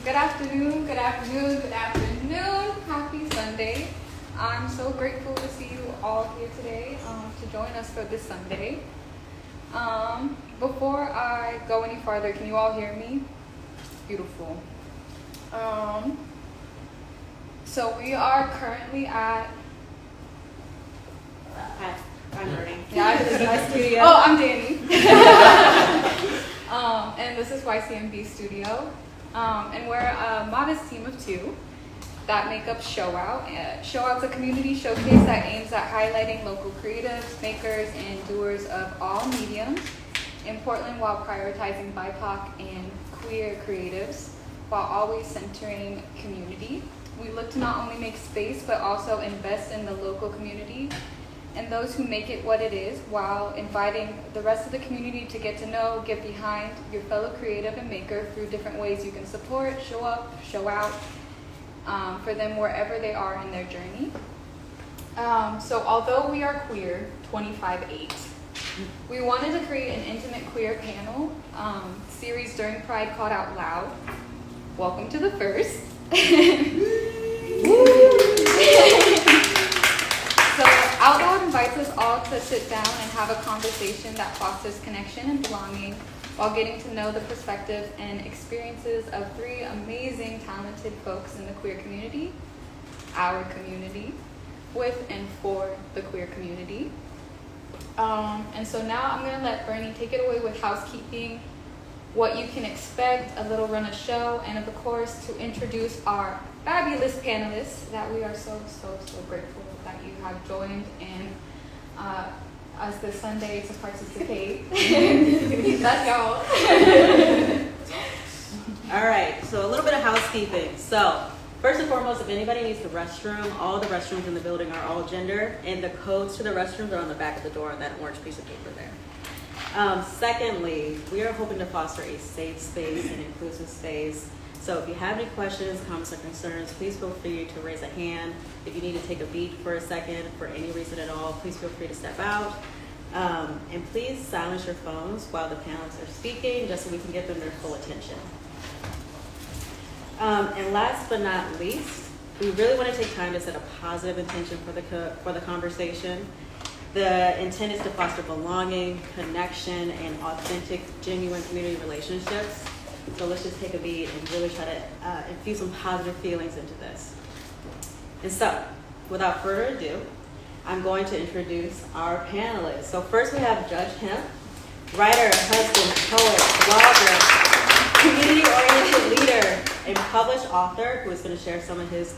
Good afternoon, good afternoon, good afternoon. Happy Sunday. I'm so grateful to see you all here today to join us for this Sunday. Before I go any farther, can you all hear me? Beautiful. So we are currently at... I'm learning. Yeah, this is my studio. Oh, I'm Dani. And this is YCMB Studio. And we're a modest team of two that make up ShowOut. ShowOut's a community showcase that aims at highlighting local creatives, makers, and doers of all mediums in Portland while prioritizing BIPOC and queer creatives while always centering community. We look to not only make space but also invest in the local community and those who make it what it is, while inviting the rest of the community to get to know, get behind your fellow creative and maker through different ways you can support, show up, show out for them wherever they are in their journey. So although we are queer, 25-8, we wanted to create an intimate queer panel series during Pride called OutLoud. Welcome to the first. So OutLoud invites us all to sit down and have a conversation that fosters connection and belonging while getting to know the perspectives and experiences of three amazing, talented folks in the queer community, our community, with and for the queer community. And so now I'm going to let Bernie take it away with housekeeping, what you can expect, a little run of show, and of course to introduce our fabulous panelists that we are so grateful that you have joined in us this Sunday to participate. That's y'all. All right, so a little bit of housekeeping. So first and foremost, if anybody needs the restroom, all the restrooms in the building are all gender, and the codes to the restrooms are on the back of the door on that orange piece of paper there. Secondly, we are hoping to foster a safe space and inclusive space. So if you have any questions, comments, or concerns, please feel free to raise a hand. If you need to take a beat for a second, for any reason at all, please feel free to step out. And please silence your phones while the panelists are speaking, just so we can get them their full attention. And last but not least, we really want to take time to set a positive intention for the conversation. The intent is to foster belonging, connection, and authentic, genuine community relationships. So let's just take a beat and really try to infuse some positive feelings into this. And so, without further ado, I'm going to introduce our panelists. So first we have Judge Kemp, writer, husband, poet, blogger, community-oriented leader, and published author who is going to share some of his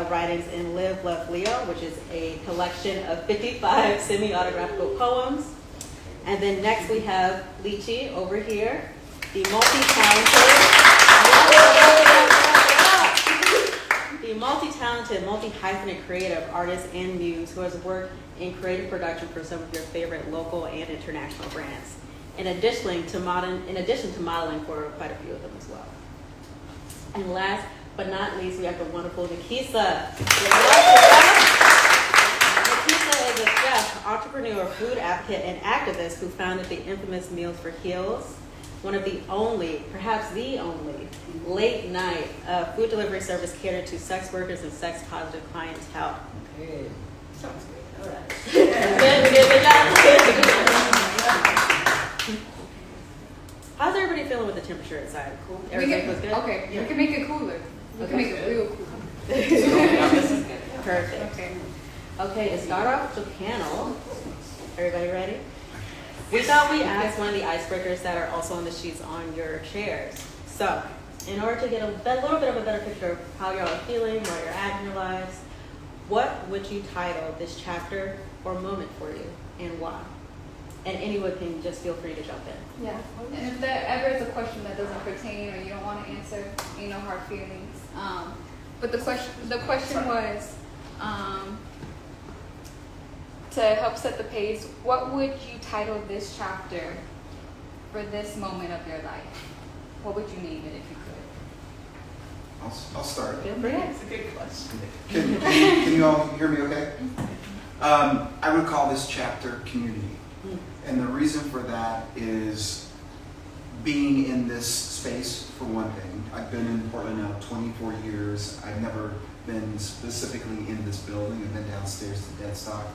writings in Live, Love, Leo, which is a collection of 55 semi-autographical poems. And then next we have Lichi over here, the multi-talented, multi-hyphenate creative artist and muse who has worked in creative production for some of your favorite local and international brands, in addition to modeling for quite a few of them as well. And last but not least, we have the wonderful Nikeisah. Nikeisah is a chef, entrepreneur, food advocate, and activist who founded the infamous Meals for Heels, one of the only, perhaps the only, late night food delivery service catered to sex workers and sex positive clientele. Okay. Sounds great. All right. Good job. How's everybody feeling with the temperature inside? Cool. Everything was good? Okay, we can make it cooler. We can make it real cool. Perfect. Okay, to start off the panel, everybody ready? We thought we'd ask one of the icebreakers that are also on the sheets on your chairs. So, in order to get a little bit of a better picture of how y'all are feeling, where you're at in your lives, what would you title this chapter or moment for you, and why? And anyone can just feel free to jump in. Yeah, and if there ever is a question that doesn't pertain or you don't want to answer, no hard feelings. But the question was, to help set the pace, what would you title this chapter for this moment of your life? What would you name it if you could? I'll start. Yeah. It's a good question. Can you all hear me okay? I would call this chapter community. And the reason for that is being in this space, for one thing. I've been in Portland now 24 years. I've never been specifically in this building. I've been downstairs to Deadstock.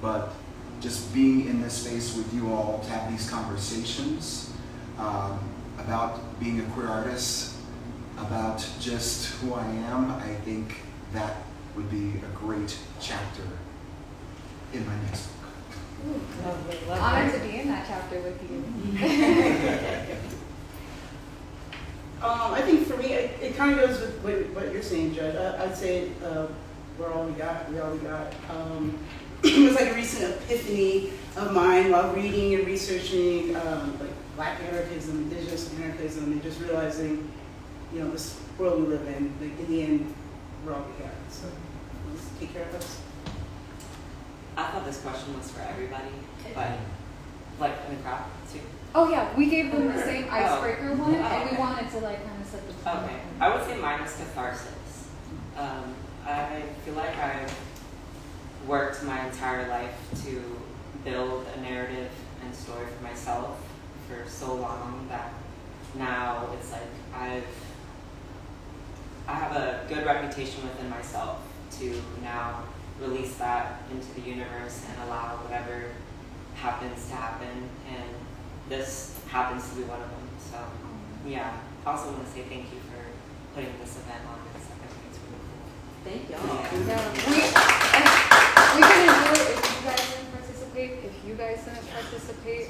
But just being in this space with you all to have these conversations about being a queer artist, about just who I am, I think that would be a great chapter in my next book. Lovely. Honored to be in that chapter with you. I think for me, it kind of goes with what you're saying, Judge. I'd say we're all we got. We all we got. It was like a recent epiphany of mine while reading and researching like Black anarchism, indigenous anarchism, and just realizing, you know, this world we live in. Like in the end, we're all we got. So let's take care of us. I thought this question was for everybody, but like in the crowd too. Oh yeah, we gave them the same icebreaker one, and we wanted to like kind of set the tone. Okay, I would say mine is catharsis. I feel like I've worked my entire life to build a narrative and story for myself for so long that now it's like I have a good reputation within myself to now release that into the universe and allow whatever happens to happen, and this happens to be one of them. So yeah, I also want to say thank you for putting this event on. I think it's really cool. Thank y'all. We couldn't do it if you guys didn't participate. If you guys didn't participate,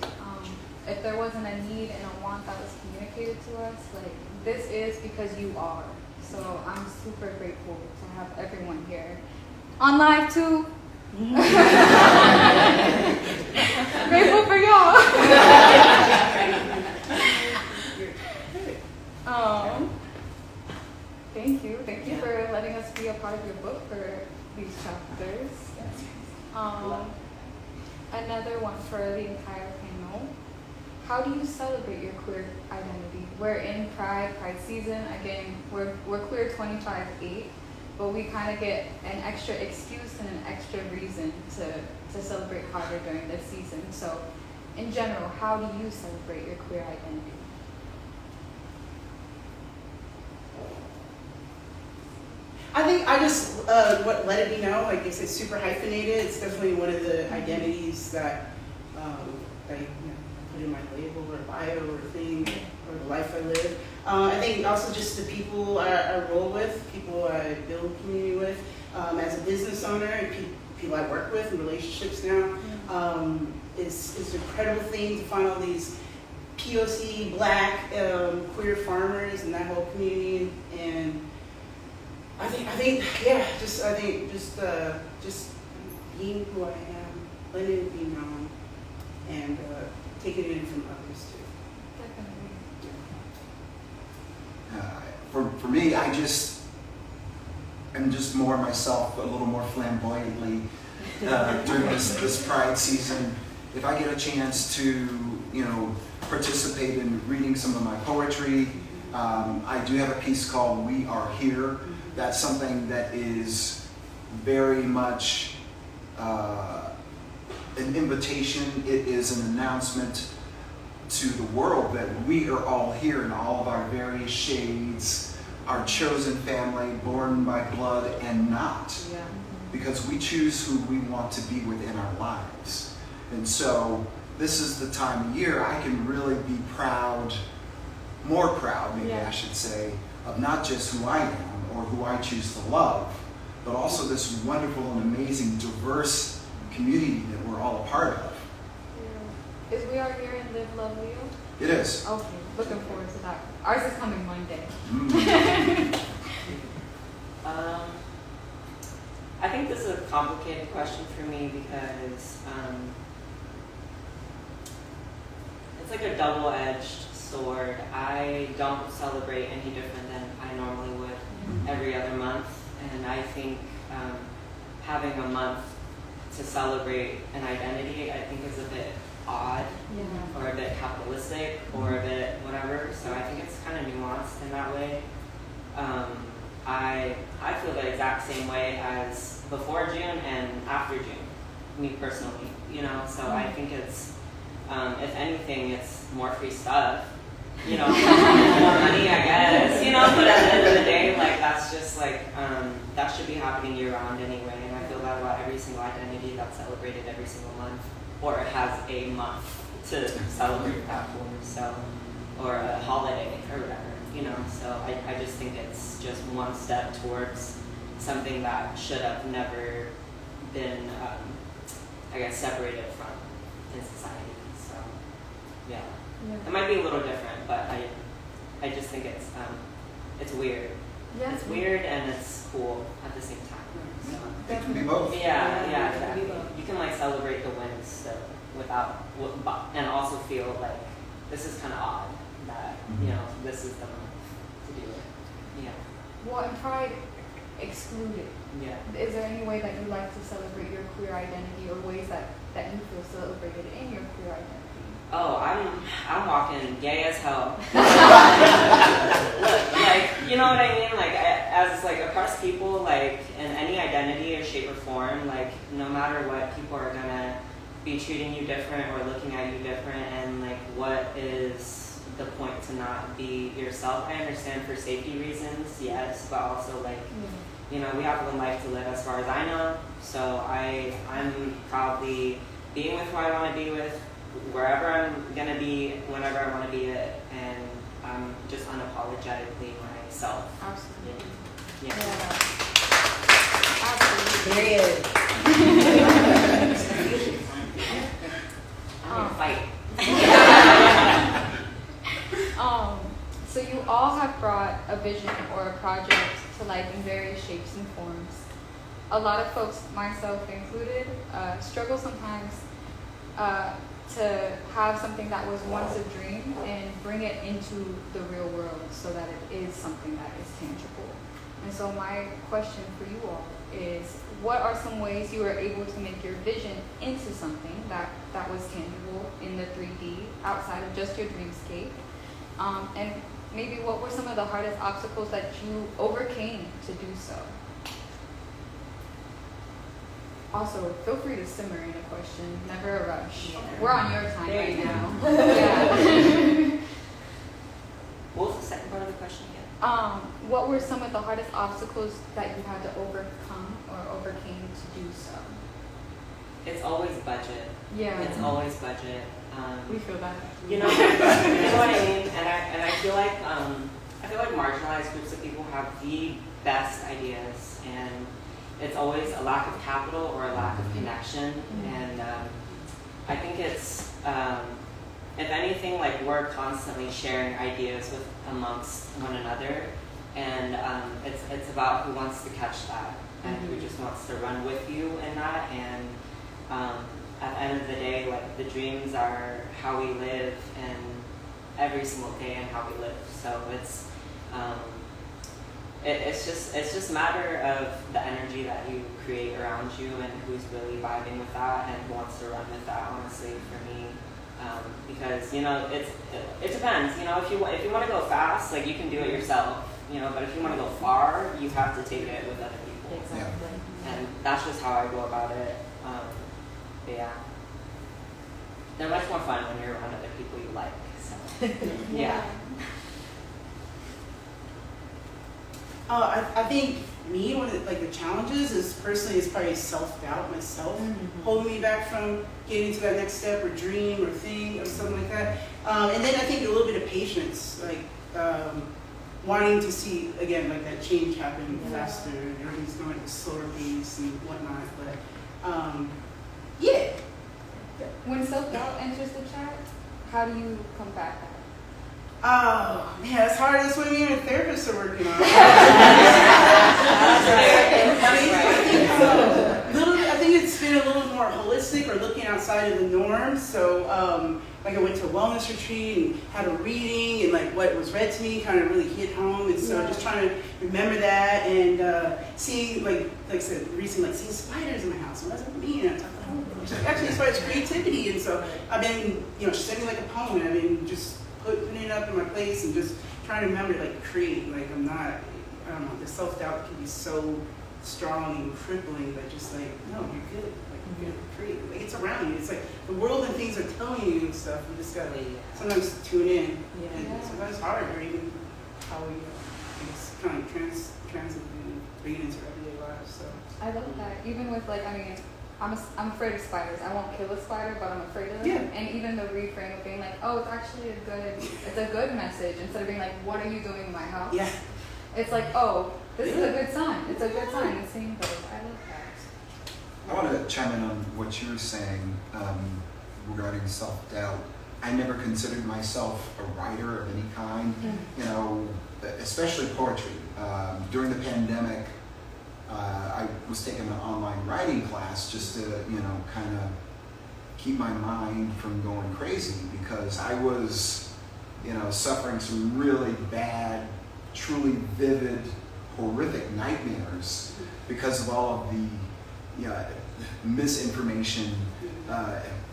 if there wasn't a need and a want that was communicated to us, like this is because you are. So I'm super grateful to have everyone here. On live too. Grateful for y'all. Thank you for letting us be a part of your book for these chapters. Another one for the entire panel. How do you celebrate your queer identity? We're in Pride season. Again, we're queer 25/8. But we kind of get an extra excuse and an extra reason to celebrate harder during this season. So, in general, how do you celebrate your queer identity? I think I just let it be known. Like it's super hyphenated. It's definitely one of the identities that I put in my label or bio or thing or the life I live. I think also just the people I roll with, people I build community with, as a business owner, and people I work with in relationships now, is an incredible thing to find all these POC Black queer farmers in that whole community, and I think just being who I am, letting it be known, and taking it in from others too. For me, I'm just more myself, a little more flamboyantly during this Pride season. If I get a chance to, participate in reading some of my poetry, I do have a piece called "We Are Here." That's something that is very much an invitation. It is an announcement to the world that we are all here in all of our various shades, our chosen family, born by blood and not. Yeah. Because we choose who we want to be within our lives. And so this is the time of year I can really be proud, more proud maybe I should say, of not just who I am or who I choose to love, but also this wonderful and amazing diverse community that we're all a part of. Is We Are Here and Live Love Leo? It is. Okay, looking forward to that. Ours is coming Monday. I think this is a complicated question for me because it's like a double-edged sword. I don't celebrate any different than I normally would every other month, and I think having a month to celebrate an identity, I think is a bit odd or a bit capitalistic or a bit whatever. So I think it's kind of nuanced in that way. I feel the exact same way as before June and after June, me personally, So I think it's, if anything, it's more free stuff you know, more money, I guess, you know, but at the end of the day, like, that's just like, that should be happening year round anyway, and I feel that about every single identity that's celebrated every single month, or has a month to celebrate that for, so, or a holiday, or whatever, you know, so I just think it's just one step towards something that should have never been, I guess, separated from in society, so, yeah. It might be a little different, but I just think it's weird. Yeah. It's weird and it's cool at the same time. So. It can be both. Yeah, exactly. You can like celebrate the wins still without, and also feel like this is kind of odd that you know this is the month to do it. Yeah. Well, and Pride excluded. Yeah. Is there any way that you like to celebrate your queer identity, or ways that you feel celebrated in your queer identity? Oh, I'm walking gay as hell. Look, like, you know what I mean? Like, as like oppressed people, like in any identity or shape or form, like no matter what, people are gonna be treating you different or looking at you different, and like, what is the point to not be yourself? I understand for safety reasons, yes, but also like, you know, we have one life to live as far as I know. So I'm proudly being with who I want to be with, wherever I'm gonna be, whenever I want to be it, and I'm just unapologetically myself. Absolutely. Yeah. Absolutely. I'm gonna fight. So you all have brought a vision or a project to life in various shapes and forms. A lot of folks, myself included, struggle sometimes to have something that was once a dream and bring it into the real world so that it is something that is tangible. And so my question for you all is, what are some ways you were able to make your vision into something that was tangible in the 3D outside of just your dreamscape? And maybe what were some of the hardest obstacles that you overcame to do so? Also, feel free to simmer in a question. Never a rush. Yeah. We're on your time There right you go. now. Yeah. What was the second part of the question again? What were some of the hardest obstacles that you had to overcome or overcame to do so? It's always budget. Yeah. It's always budget. We feel that. You know what I mean? And I feel like marginalized groups of people have the best ideas, and it's always a lack of capital or a lack of connection. And I think it's, if anything, like we're constantly sharing ideas amongst one another, and it's about who wants to catch that and who just wants to run with you in that. And at the end of the day, like the dreams are how we live, and every single day and how we live. So it's just a matter of the energy that you create around you and who's really vibing with that and who wants to run with that, honestly, for me. Because, you know, it depends. You know, if you want to go fast, like you can do it yourself, you know, but if you want to go far, you have to take it with other people. Exactly. And that's just how I go about it. But yeah. They're much more fun when you're around other people you like. So yeah. I think me, one of the challenges is personally is probably self-doubt myself, holding me back from getting to that next step or dream or thing or something like that. And then I think a little bit of patience, like wanting to see, again, like that change happen faster, and everything's going at a slower pace and whatnot. But yeah. When self-doubt enters the chat, how do you combat that? Oh man, it's hard. That's what me and a therapist are working on. I think it's been a little more holistic or looking outside of the norm. So like I went to a wellness retreat and had a reading, and like what was read to me kind of really hit home. And so just trying to remember that, and seeing like I said recently, like seeing spiders in my house. What does that mean? And I thought, oh, actually inspires creativity. And so I've been studying like a poem, and I've been just putting it up in my place and just trying to remember, like, create. Like, I'm not, I don't know, the self-doubt can be so strong and crippling, but just like, no, you're good. Like, you know, create. Like, it's around you. It's like the world and things are telling you stuff. You just gotta sometimes tune in, and sometimes it's hard, or even how we, it's kind of transit and bring it into everyday lives. So I love that. Even with like, I mean, I'm afraid of spiders. I won't kill a spider, but I'm afraid of them. Yeah. And even the reframe of being like, oh, it's actually it's a good message, instead of being like, what are you doing in my house? yeah. It's like, oh, this is a good sign. It's a good sign. The same goes. I love that. I want to chime in on what you were saying regarding self-doubt. I never considered myself a writer of any kind, you know, especially poetry. During the pandemic, I was taking an online writing class just to, you know, kind of keep my mind from going crazy, because I was, you know, suffering some really bad, truly vivid, horrific nightmares because of all of the, you know, misinformation,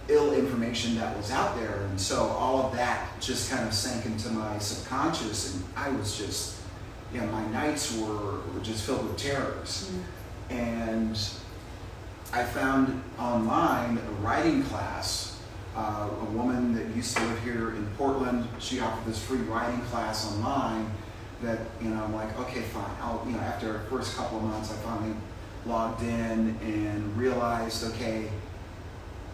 ill information that was out there. And so all of that just kind of sank into my subconscious, and I was just, you know, my nights were just filled with terrors. And I found online a writing class. A woman that used to live here in Portland, she offered this free writing class online that, you know, I'm like, okay, fine. I'll, you know, after the first couple of months, I finally logged in and realized, okay,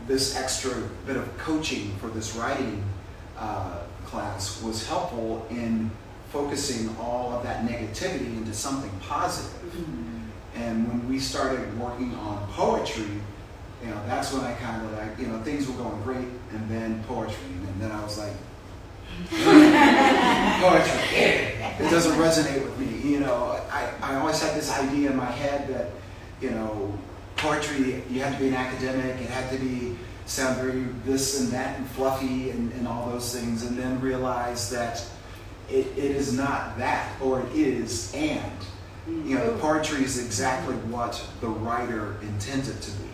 this extra bit of coaching for this writing class was helpful in focusing all of that negativity into something positive. And when we started working on poetry, you know, that's when I kind of like, you know, things were going great, and then poetry, and then I was like, poetry, it doesn't resonate with me. You know, I always had this idea in my head that, you know, poetry, you had to be an academic, it had to be sound very this and that and fluffy and all those things, and then realize that it is not that, or it is and. You know, poetry is exactly what the writer intends it to be.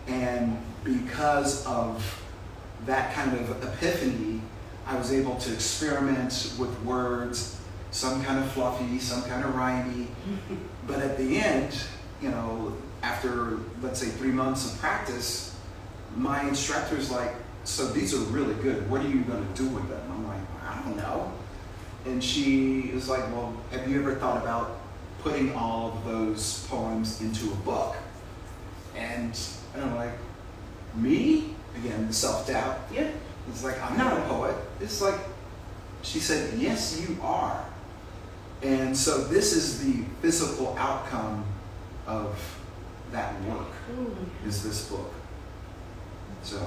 And because of that kind of epiphany, I was able to experiment with words, some kind of fluffy, some kind of rhymey. But at the end, you know, after, let's say, 3 months of practice, my instructor's like, so these are really good. What are you going to do with them? I'm like, I don't know. And she is like, well, have you ever thought about putting all of those poems into a book? And I'm like, me? Again, the self-doubt. Yeah. It's like, I'm not a poet. It's like, she said, yes, you are. And so this is the physical outcome of that work, is this book. So.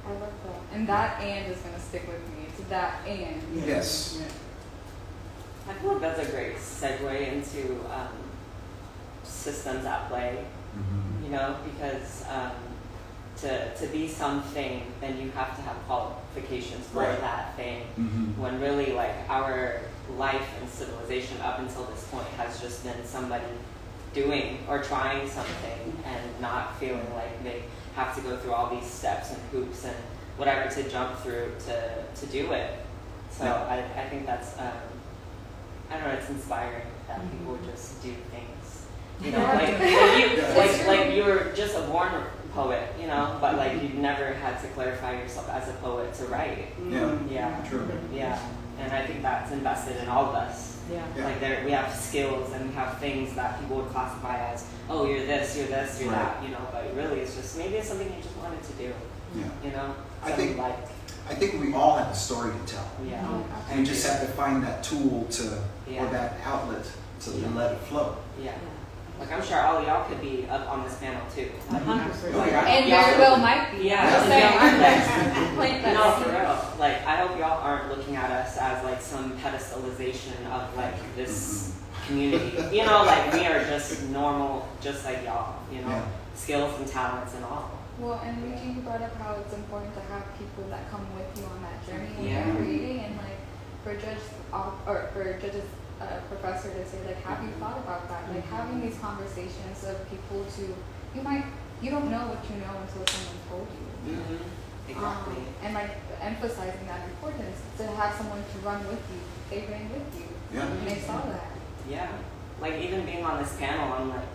I love that. And that and is going to stick with me. It's that and. Yes. Yeah. I feel like that's a great segue into systems at play, you know, because to be something, then you have to have qualifications for Right. that thing. Mm-hmm. When really, like, our life and civilization up until this point has just been somebody doing or trying something and not feeling like they have to go through all these steps and hoops and whatever to jump through to do it. So Yeah. I think that's I don't know, it's inspiring that people just do things. You know, like you were just a born poet, you know, but like you never had to clarify yourself as a poet to write. Yeah. Yeah. True. Yeah. And I think that's invested in all of us. Yeah. Yeah. Like we have skills and we have things that people would classify as, oh, you're this, you're this, you're that, you know, but really it's just, maybe it's something you just wanted to do, Yeah. you know? I think we all have a story to tell. Yeah. We just have to find that tool to, Yeah. or that outlet to Yeah. let it flow. Yeah. Like I'm sure all of y'all could be up on this panel too. 100%. Oh, yeah. And very well might be. Yeah. Just saying. Plant that No, seed. for real. Like, I hope y'all aren't looking at us as like some pedestalization of like this community. You know, like we are just normal, just like y'all. You know, Yeah. skills and talents and all. Well, and Lichi, you brought up how it's important to have people that come with you on that journey when Yeah. you're creating, and like for judges professor to say like, have you thought about that? Like having these conversations of people you don't know what you know until someone told you. Exactly. And like emphasizing that importance to have someone to run with you. They ran with you. Yeah. And they saw that. Yeah. Like even being on this panel, I'm like,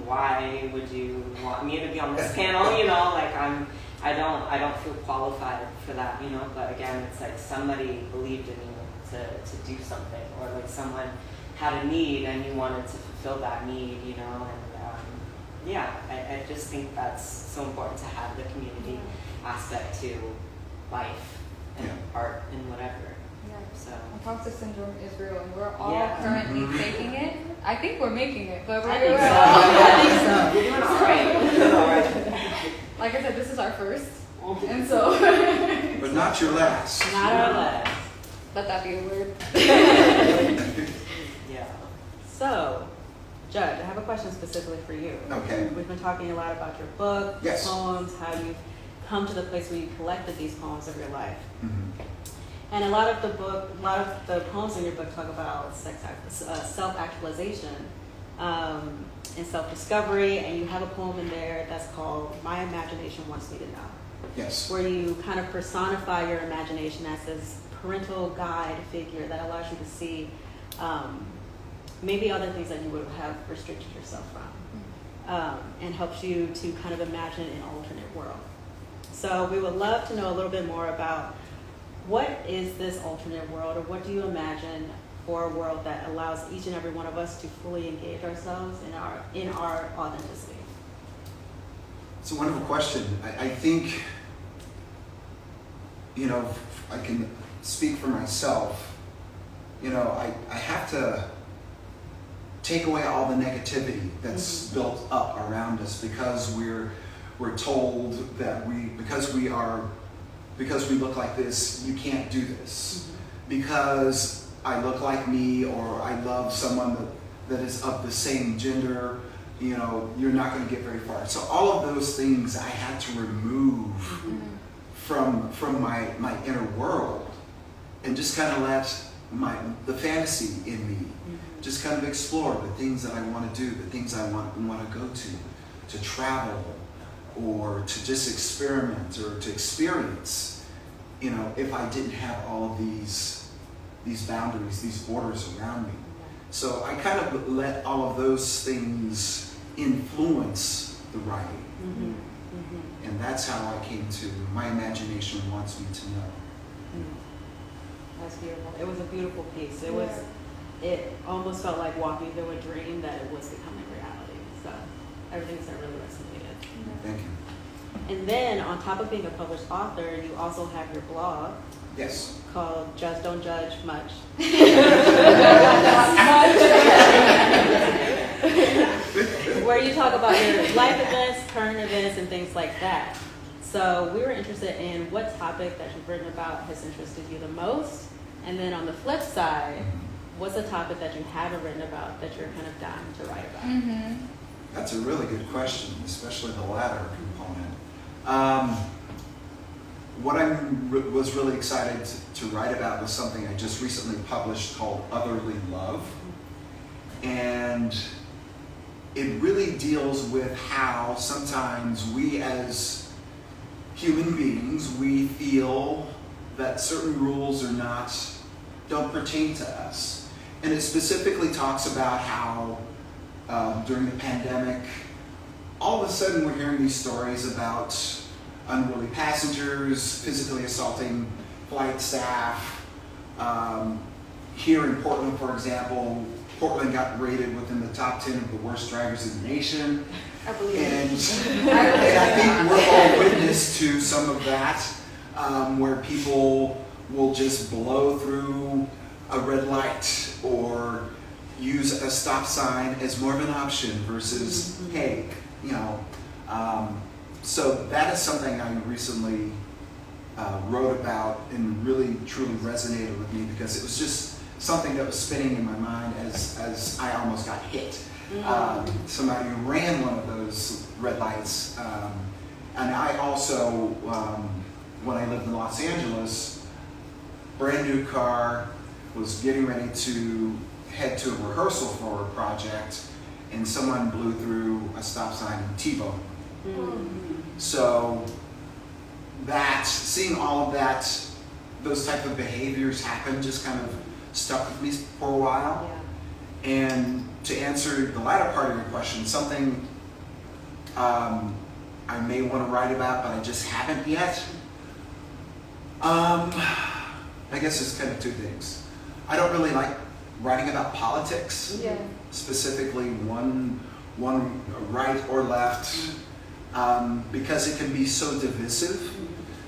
why would you want me to be on this panel? You know, like I don't feel qualified for that, you know, but again, it's like somebody believed in you to do something, or like someone had a need and you wanted to fulfill that need, you know, and yeah, I just think that's so important to have the community aspect to life and art and whatever. Yeah. So Imposter syndrome is real, and we're all Yeah. currently faking it. I think we're making it, but I we're think so. all- I think so. you're doing all right. You're doing all right. Like I said, this is our first, and so But not your last. Not our last. let that be a word. Yeah. So, Judge, I have a question specifically for you. Okay. We've been talking a lot about your book, Yes. poems, how you've come to the place where you collected these poems of your life. Mhm. And a lot of the poems in your book talk about self-actualization and self-discovery, and you have a poem in there that's called "My Imagination Wants Me to Know," Yes. where you kind of personify your imagination as this parental guide figure that allows you to see maybe other things that you would have restricted yourself from, and helps you to kind of imagine an alternate world. So we would love to know a little bit more about what is this alternate world, or what do you imagine for a world that allows each and every one of us to fully engage ourselves in our authenticity? It's a wonderful question. I think, you know, I can speak for myself. You know, I have to take away all the negativity that's built up around us because we're told that because we look like this, you can't do this. Because I look like me, or I love someone that is of the same gender, you know, you're not going to get very far. So all of those things I had to remove from my inner world, and just kind of let the fantasy in me just kind of explore the things that I want to do, the things I want to go to travel, or to just experiment or to experience. You know, if I didn't have all of these boundaries, these borders around me. So I kind of let all of those things influence the writing. And that's how I came to "My Imagination Wants Me to Know." That's beautiful. It was a beautiful piece. It almost felt like walking through a dream that it was becoming reality. So everything that really resonated. Thank you. And then on top of being a published author, you also have your blog Yes. called Just Don't Judge Much. Where you talk about your life events, current events, and things like that. So we were interested in what topic that you've written about has interested you the most. And then on the flip side, what's a topic that you haven't written about that you're kind of dying to write about? That's a really good question, especially the latter component. What I was really excited to write about was something I just recently published called Otherly Love. And it really deals with how sometimes we as human beings, we feel that certain rules don't pertain to us. And it specifically talks about how during the pandemic, all of a sudden we're hearing these stories about unruly passengers physically assaulting flight staff. Here in Portland, for example, Portland got rated within the top 10 of the worst drivers in the nation. I believe And, it. and I think we're all witness to some of that, where people will just blow through a red light or use a stop sign as more of an option versus, hey, you know. So that is something I recently wrote about and really truly resonated with me, because it was just something that was spinning in my mind as I almost got hit. Somebody ran one of those red lights. And I also, when I lived in Los Angeles, brand new car, was getting ready to head to a rehearsal for a project, and someone blew through a stop sign and T-boned. So seeing all of that, those type of behaviors happen, just kind of stuck with me for a while. And to answer the latter part of your question, something I may want to write about, but I just haven't yet. I guess it's kind of two things. I don't really like writing about politics, Yeah. specifically one right or left, because it can be so divisive.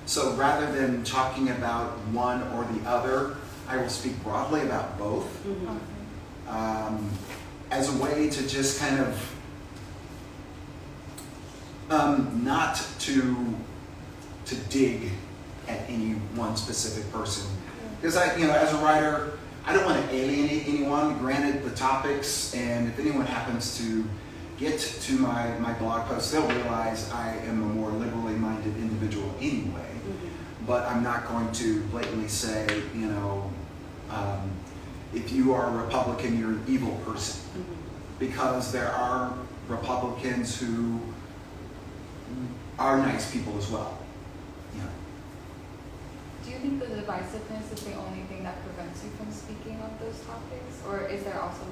So rather than talking about one or the other, I will speak broadly about both, as a way to just kind of not to dig at any one specific person. Because as a writer, I don't want to alienate anyone, granted the topics, and if anyone happens to get to my blog post, they'll realize I am a more liberally minded individual anyway. But I'm not going to blatantly say, if you are a Republican, you're an evil person. Because there are Republicans who are nice people as well. Do you think the divisiveness is the only thing that prevents you from speaking on those topics? Or is there also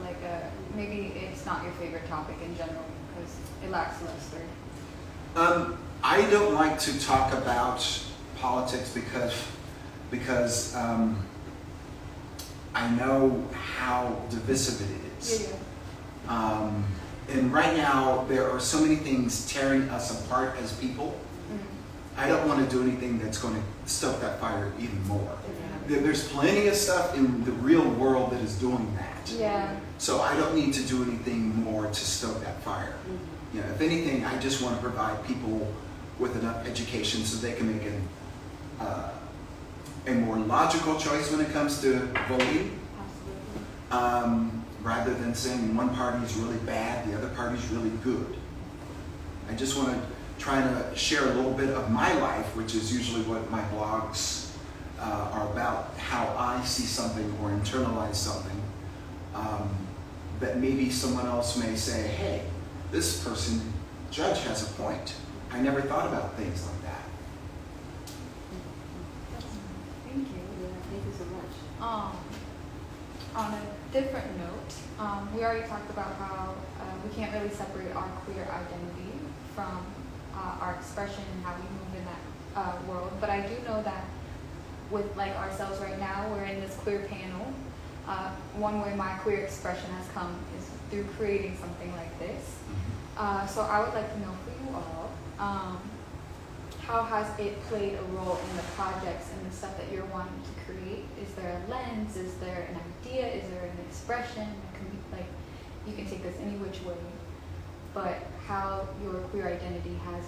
maybe it's not your favorite topic in general because it lacks luster? I don't like to talk about politics because I know how divisive it is. Yeah. And right now, there are so many things tearing us apart as people. I don't want to do anything that's going to stoke that fire even more. There's plenty of stuff in the real world that is doing that. Yeah. So I don't need to do anything more to stoke that fire. If anything, I just want to provide people with enough education so they can make a more logical choice when it comes to voting. Absolutely. Rather than saying one party is really bad, the other party is really good. I just want to try to share a little bit of my life, which is usually what my blogs are about, how I see something or internalize something that maybe someone else may say, hey, this judge has a point. I never thought about things like that. Thank you. Thank you so much. On a different note, we already talked about how we can't really separate our queer identity from our expression and how we move in that world. But I do know that with ourselves right now, we're in this queer panel. One way my queer expression has come is through creating something like this. So I would like to know for you all, how has it played a role in the projects and the stuff that you're wanting to create? Is there a lens? Is there an idea? Is there an expression? You can take this any which way, but how your queer identity has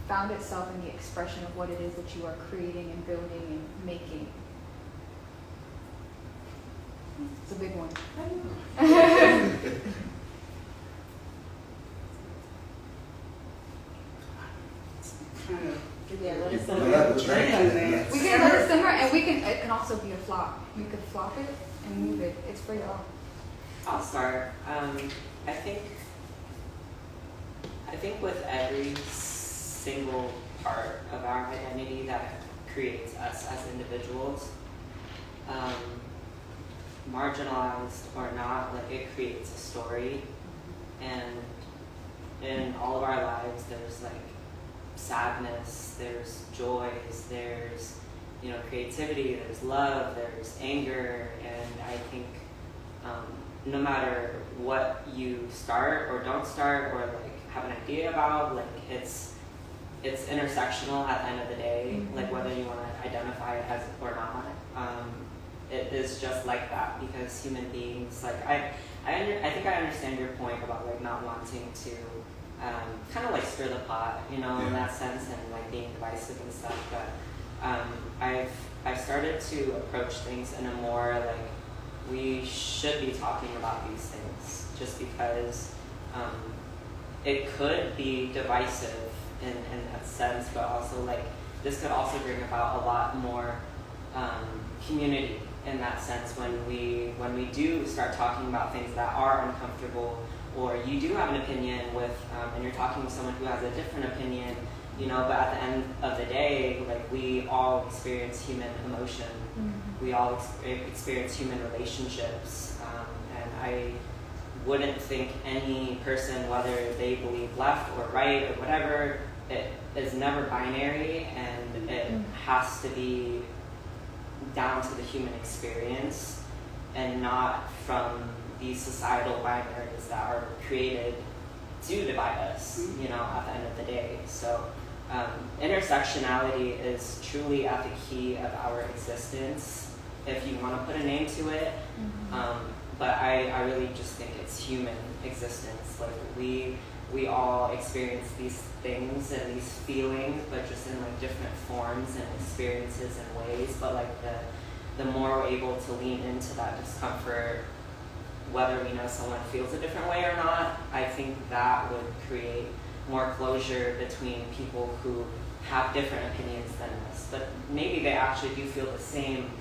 found itself in the expression of what it is that you are creating and building and making. It's a big one. Let us know. We can let it simmer, and it can also be a flop. We could flop it and move it. It's for y'all. I'll start. I think with every single part of our identity that creates us as individuals, marginalized or not, it creates a story. And in all of our lives, there's sadness, there's joys, there's creativity, there's love, there's anger, and I think no matter what you start or don't start or have an idea about, it's intersectional at the end of the day, whether you want to identify it as or not. It is just like that because human beings, I think I understand your point about not wanting to kind of stir the pot, in that sense, and being divisive and stuff. But I've started to approach things in a more we should be talking about these things, just because it could be divisive in that sense, but also this could also bring about a lot more community in that sense when we do start talking about things that are uncomfortable, or you do have an opinion with and you're talking with someone who has a different opinion, but at the end of the day, we all experience human emotion. We all experience human relationships, and I wouldn't think any person, whether they believe left or right or whatever, it is never binary, and it has to be down to the human experience and not from these societal binaries that are created to divide us, you know, at the end of the day. So intersectionality is truly at the key of our existence, if you want to put a name to it. But I really just think it's human existence. Like we all experience these things and these feelings, but just in like different forms and experiences and ways. But like the more we're able to lean into that discomfort, whether we know someone feels a different way or not, I think that would create more closure between people who have different opinions than us. But maybe they actually do feel the same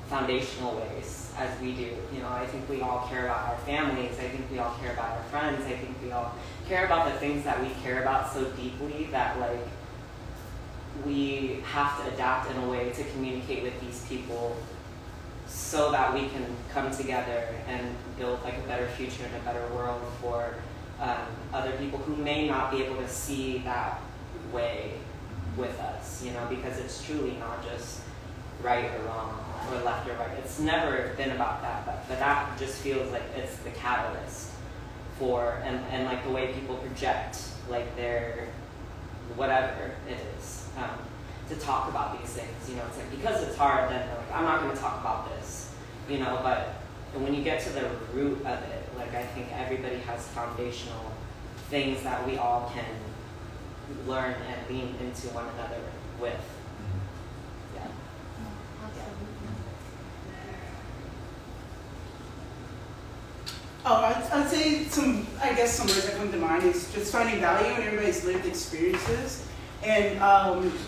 foundational ways as we do. You know, I think we all care about our families. I think we all care about our friends. I think we all care about the things that we care about so deeply that like we have to adapt in a way to communicate with these people so that we can come together and build like a better future and a better world for other people who may not be able to see that way with us, you know, because it's truly not just right or wrong or left or right. It's never been about that, but that just feels like it's the catalyst for, and like the way people project like their, whatever it is, to talk about these things, you know. It's like, because it's hard, then they're like, I'm not going to talk about this, you know. But when you get to the root of it, like I think everybody has foundational things that we all can learn and lean into one another with. Yeah. Oh, I'd say I guess some words that come to mind is just finding value in everybody's lived experiences. And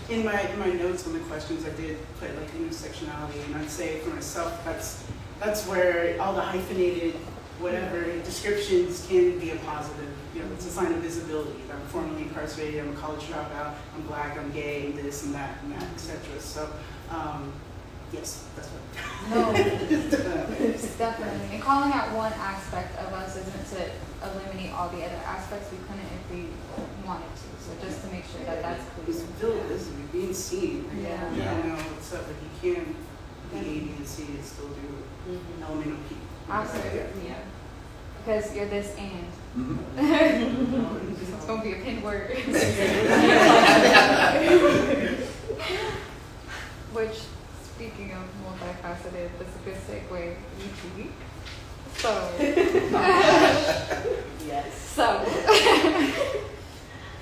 in my notes on the questions, I did put like intersectionality, and I'd say for myself, that's where all the hyphenated whatever descriptions can be a positive. You know, it's a sign of visibility. I'm formerly incarcerated. I'm a college dropout. I'm black. I'm gay. I'm this and that, etc. So, yes, that's what. No, it's definitely. And calling out one aspect of us isn't to eliminate all the other aspects. We couldn't if we wanted to. So just to make sure that that's clear. Visibility, being seen. Yeah. You don't know what's up, but you can be A, B, and C and still do element of P. Absolutely. Yeah. Because you're this and. It's going to be a pin word. Which, speaking of multifaceted, that's a good segue, Lichi. So, Yes. so,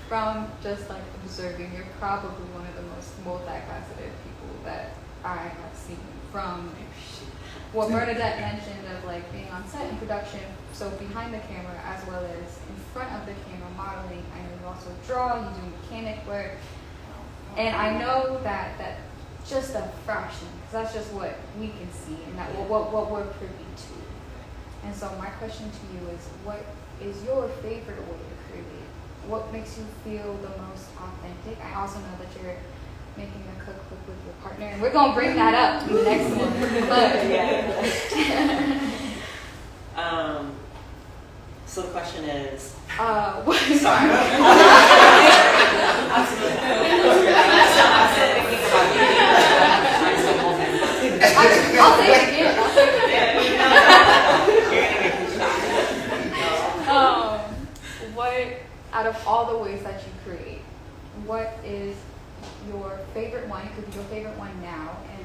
from just like observing, you're probably one of the most multifaceted people that I have seen. From what Bernadette mentioned of like being on set in production, so behind the camera as well as in front of the camera modeling. I know you also draw, you do mechanic work, and I know that just a fraction, because that's just what we can see and that what we're privy to. And so my question to you is, what is your favorite way to create? What makes you feel the most authentic? I also know that you're making a cookbook with your partner, and we're gonna bring that up in the next one. But So the question is, sorry. I'll say it again. What, out of all the ways that you create, what is your favorite one? It could be your favorite one now, and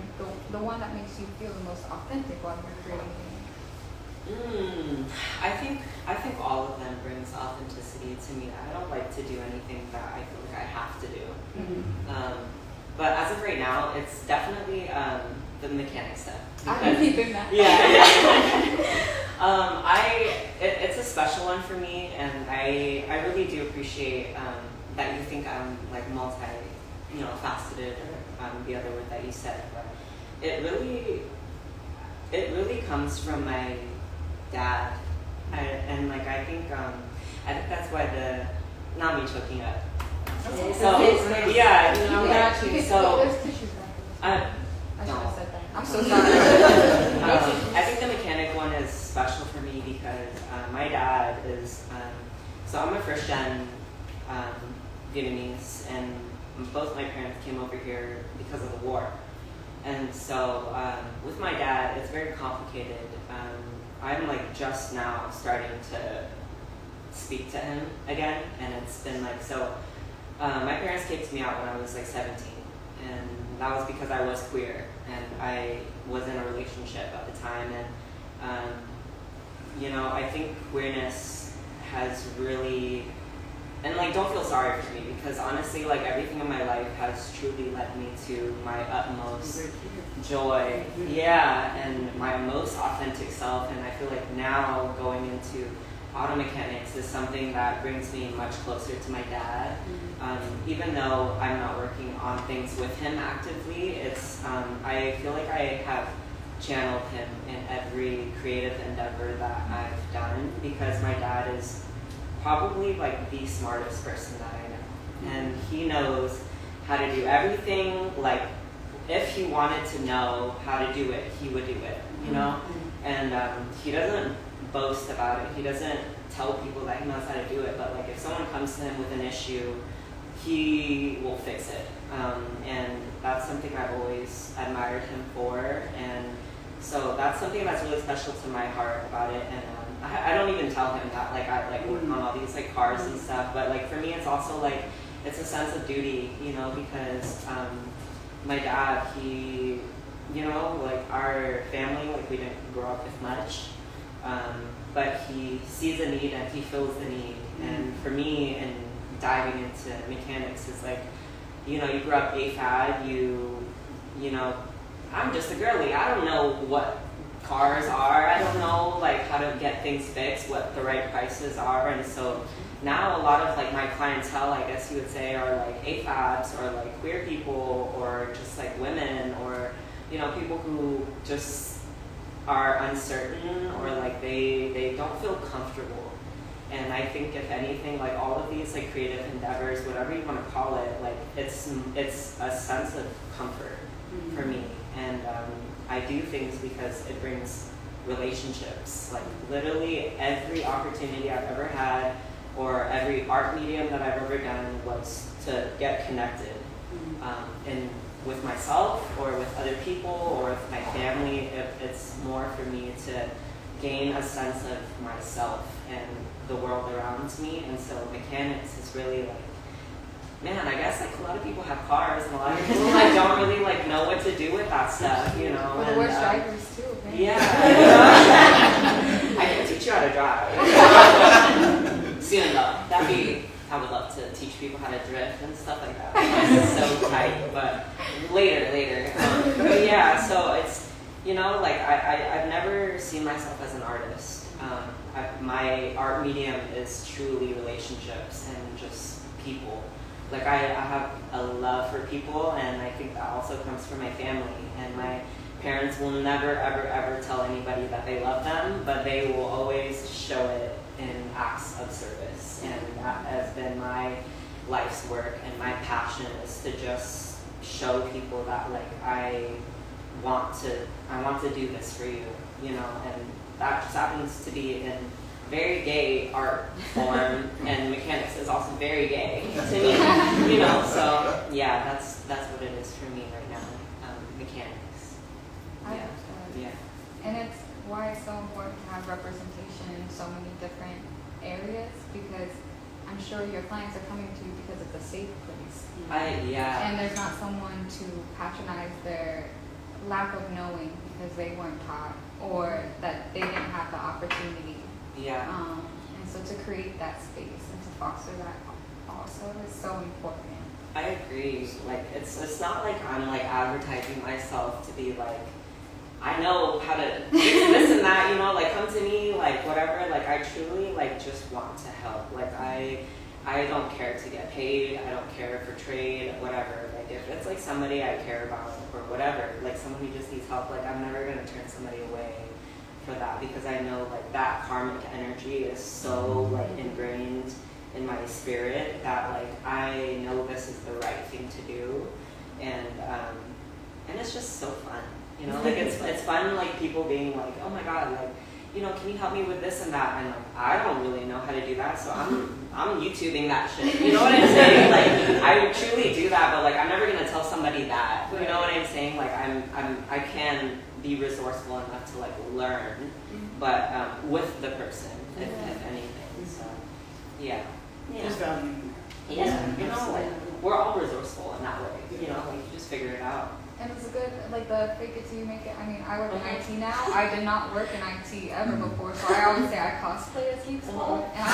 the one that makes you feel the most authentic while you're creating. I think all of them brings authenticity to me. I don't like to do anything that I feel like I have to do. But as of right now, it's definitely the mechanic stuff. I've been keeping that. It's a special one for me, and I really do appreciate that you think I'm like faceted, or the other word that you said. But it really comes from my dad, and I think that's why not me choking up. So yeah, you know, there's tissues back there. I should have said that. I'm so sorry. I think the mechanic one is special for me because my dad is, so I'm a first gen Vietnamese, and both my parents came over here because of the war. And so with my dad, it's very complicated. I'm like just now starting to speak to him again, and it's been like, so my parents kicked me out when I was like 17, and that was because I was queer, and I was in a relationship at the time, and you know, I think queerness has really, and like, don't feel sorry for me, because honestly, like, everything in my life has truly led me to my utmost joy, yeah, and my most authentic self. And I feel like now going into auto mechanics is something that brings me much closer to my dad. Even though I'm not working on things with him actively, it's I feel like I have channeled him in every creative endeavor that I've done, because my dad is probably like the smartest person that I know, and he knows how to do everything. Like, if he wanted to know how to do it, he would do it, you know. And he doesn't boast about it. He doesn't tell people that he knows how to do it, but like, if someone comes to him with an issue, he will fix it. And that's something I've always admired him for, and so that's something that's really special to my heart about it. And I don't even tell him that like I like work on all these like cars and stuff, but like for me it's also like, it's a sense of duty, you know, because my dad, he, you know, like, our family, like, we didn't grow up with much, but he sees a need and he fills the need. And for me, and diving into mechanics is like, you know, you grew up AFAD, you know, I'm just a girly, I don't know what cars are, I don't know like how to get things fixed, what the right prices are. And so now a lot of like my clientele, I guess you would say, are like AFABs, or like queer people, or just like women, or, you know, people who just are uncertain, or like they don't feel comfortable. And I think if anything, like, all of these like creative endeavors, whatever you want to call it, like, it's a sense of comfort for me. And I do things because it brings relationships. Like, literally every opportunity I've ever had, or every art medium that I've ever done, was to get connected, and with myself, or with other people, or with my family. It's more for me to gain a sense of myself and the world around me. And so mechanics is really like, man, I guess like a lot of people have cars, and a lot of people like don't really like know what to do with that stuff, you know. We're the worst drivers too. Man. Yeah. I can teach you how to drive. Soon though. I would love to teach people how to drift and stuff like that. It's so tight, but later. But yeah, so it's, you know, like I've never seen myself as an artist. My art medium is truly relationships and just people. Like, I have a love for people, and I think that also comes from my family. And my parents will never, ever, ever tell anybody that they love them, but they will always show it in acts of service. And that has been my life's work, and my passion is to just show people that, like, I want to do this for you, you know. And that just happens to be in very gay art form, and mechanics is also very gay to me, you know. So yeah, that's what it is for me right now, mechanics. Yeah. And it's why it's so important to have representation in so many different areas, because I'm sure your clients are coming to you because it's a safe place. And there's not someone to patronize their lack of knowing because they weren't taught, or that they didn't have the opportunity. And so to create that space and to foster that also is so important. I agree. Like, it's not like I'm like advertising myself to be like, I know how to do this and that, you know, like, come to me, like, whatever. Like, I truly like just want to help. Like, I don't care to get paid, I don't care for trade, whatever. Like, if it's like somebody I care about or whatever, like someone who just needs help, like, I'm never gonna turn somebody away for that, because I know like that karmic energy is so like ingrained in my spirit that like I know this is the right thing to do. And it's just so fun, you know. Like, it's fun, like, people being like, oh my god, like, you know, can you help me with this and that? And like, I don't really know how to do that, so I'm YouTubing that shit. You know what I'm saying? Like, I truly do that, but like, I'm never gonna tell somebody that. You know what I'm saying? Like, I can be resourceful enough to like learn, but with the person, if anything. So, yeah. Just valuing. Yeah, you know, like, we're all resourceful in that way. You know, like, you just figure it out. And it's a good, like the fake it till you make it. I mean, I work in IT now. I did not work in IT ever before, so I always say I cosplay as Geek Squad. And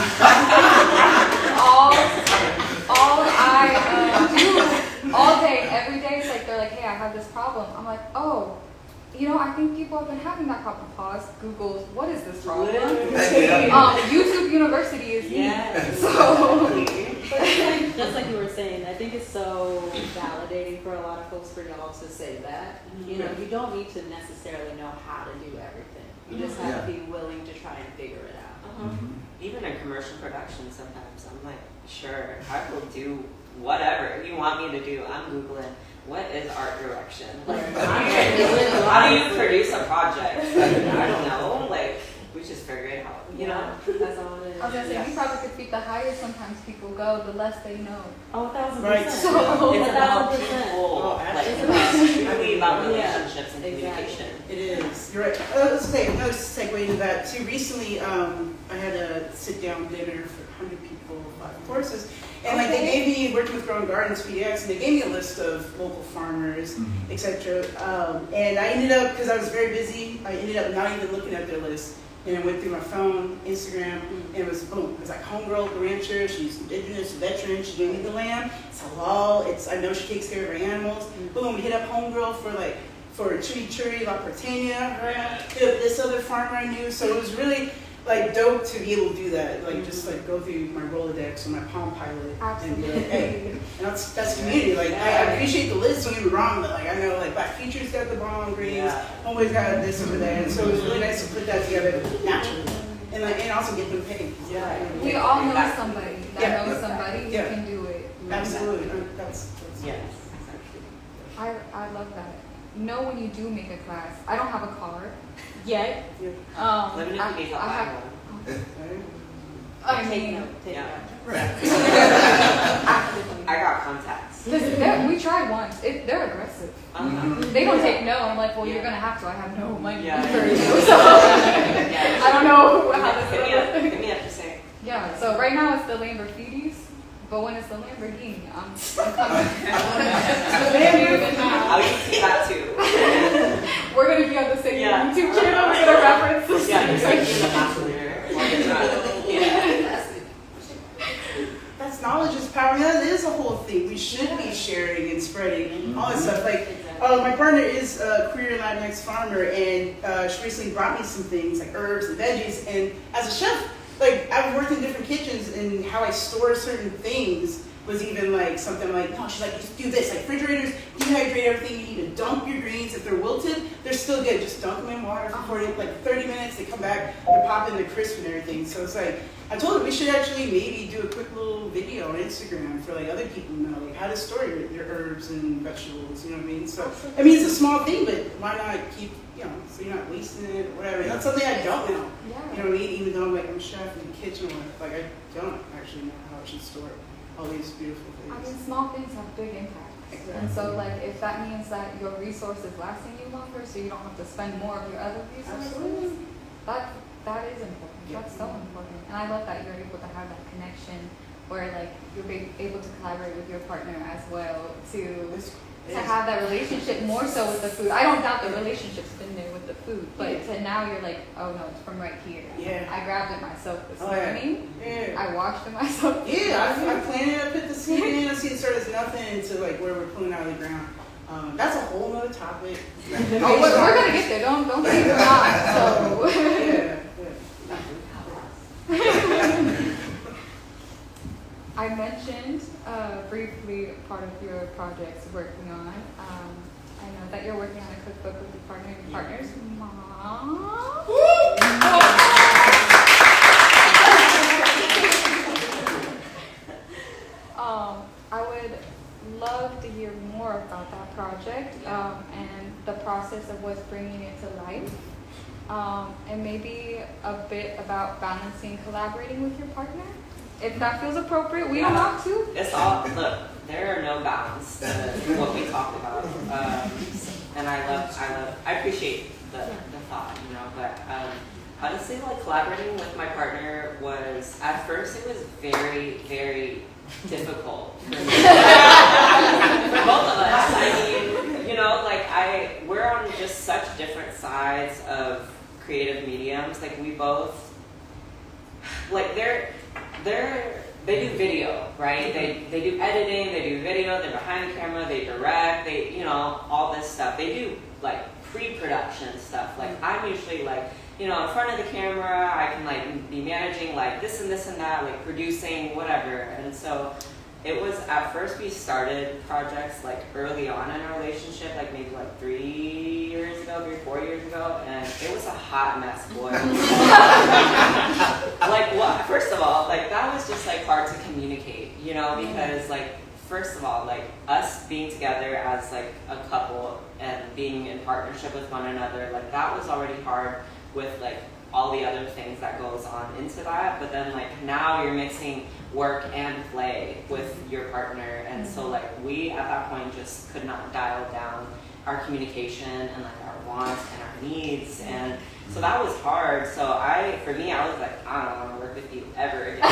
all I do all day, every day, is like they're like, hey, I have this problem. I'm like, oh, you know, I think people have been having that problem. Pause. Google's, what is this problem? YouTube University is me. So. Just like you were saying, I think it's so validating for a lot of folks for y'all to say that. You know, you don't need to necessarily know how to do everything. You just have to be willing to try and figure it out. Even in commercial production, sometimes I'm like, sure, I will do whatever you want me to do. I'm Googling, what is art direction? Like, how do you produce a project? I don't know. Like, we just figure it out. You know? That's all it is. I was gonna say, you probably could speak the higher sometimes people go, the less they know. Oh, 1,000%. Right. So, It's about 1,000%. people. Like, absolutely. it's really about relationships and communication. It is. You're right. Let's say another segue into that too. Recently, I had a sit-down dinner for 100 people, 5 courses, and like they gave me working with Growing Gardens PDX, and they gave me a list of local farmers, etc. And I ended up, because I was very busy, I ended up not even looking at their list. And I went through my phone, Instagram, and it was boom. It was like homegirl, the rancher. She's indigenous, veteran. She gave me the land. It's halal. I know she takes care of her animals. Boom. We hit up homegirl for chimichurri, La Porteña. Hit up this other farmer I knew. So it was really like dope to be able to do that. Like just like go through my Rolodex or my Palm Pilot and be like, hey, and that's community. Like I appreciate the list. Don't get me wrong, but like I know like Black Features got the bomb greens. Always got this over there, and so it was really nice to put that together naturally, and also get them paid. we all know somebody that knows somebody who can do it. Absolutely. That's Yes. I love that. Know when you do make a class. I don't have a card yet. Let me know if you need help buying one. I Take mean, note. Take Yeah. note. I got contacts. we tried once. They're aggressive. They don't take no. I'm like, well, you're gonna have to. I have no money for you. So I don't know how this Hit goes. me up to say. Yeah. So right now it's the Lamborghinis, but when it's the Lamborghini, I'm coming. I'll see that too. We're gonna be on the same YouTube channel. We're gonna reference this. Yeah, just like in the passenger. That's knowledge is power. That is a whole thing. We should be sharing and spreading all that stuff. Like, my partner is a queer Latinx farmer, and she recently brought me some things like herbs and veggies. And as a chef, like I've worked in different kitchens, and how I store certain things was even like something like, no, she's like, just do this. Like refrigerators dehydrate everything. You need to dump your greens. If they're wilted, they're still good. Just dunk them in water for 30 minutes. They come back, they're popping, they're crisp and everything. So it's like, I told her we should actually maybe do a quick little video on Instagram for like other people to know like how to store your herbs and vegetables. You know what I mean? So I mean, it's a small thing, but why not keep, so you're not wasting it or whatever. That's something I don't know. You know what I mean? Even though I'm a chef in the kitchen, like I don't actually know how I should store all these beautiful things. I mean, small things have big impacts. And so, like, if that means that your resource is lasting you longer, so you don't have to spend more of your other resources, that is important. That's so important. And I love that you're able to have that connection where, like, you're able to collaborate with your partner as well to have that relationship more so with the food. I don't doubt the relationship's been there with the food, but to now you're like, oh no, it's from right here. Yeah. I grabbed it myself. You know Oh, what yeah. I mean? Yeah. I washed it myself. Yeah, I planted it, I put the seed in, I see it started as nothing into like where we're pulling out of the ground. That's a whole nother topic. Oh, we're gonna get there. Don't say we're not. So. Yeah. I mentioned briefly part of your projects working on. I know that you're working on a cookbook with your partners. Mom. I would love to hear more about that project and the process of what's bringing it to life. and maybe a bit about balancing collaborating with your partner. If that feels appropriate, we don't have to. It's all, look, there are no bounds to what we talk about. And I appreciate the thought, you know, but honestly, like collaborating with my partner was, at first it was very, very difficult for me. For both of us. I mean, you know, like we're on just such different sides of creative mediums. Like we both, like they do video, right? They do editing, they do video, they're behind the camera, they direct, they, you know, all this stuff. They do like pre-production stuff. Like I'm usually like, you know, in front of the camera, I can like be managing like this and that, like producing, whatever. And so it was, at first we started projects like early on in our relationship, like maybe like 4 years ago, and it was a hot mess, boy. Like, well, first of all, like that was just like hard to communicate, you know, because like, first of all, like us being together as like a couple and being in partnership with one another, like that was already hard with like all the other things that goes on into that. But then like now you're mixing work and play with your partner, and so like we at that point just could not dial down our communication and like our wants and our needs, and so that was hard. So for me I was like, I don't want to work with you ever again.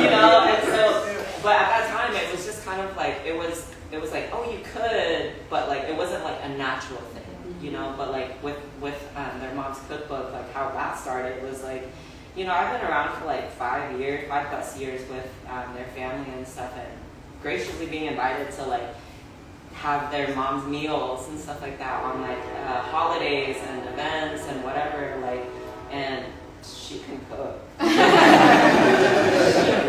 You know, and so, but at that time it was just kind of like it was like, oh, you could, but like it wasn't like a natural thing, you know. But like with their mom's cookbook, like how that started was like, you know, I've been around for like 5 plus years with their family and stuff, and graciously being invited to like have their mom's meals and stuff like that on like holidays and events and whatever, like, and she can cook. She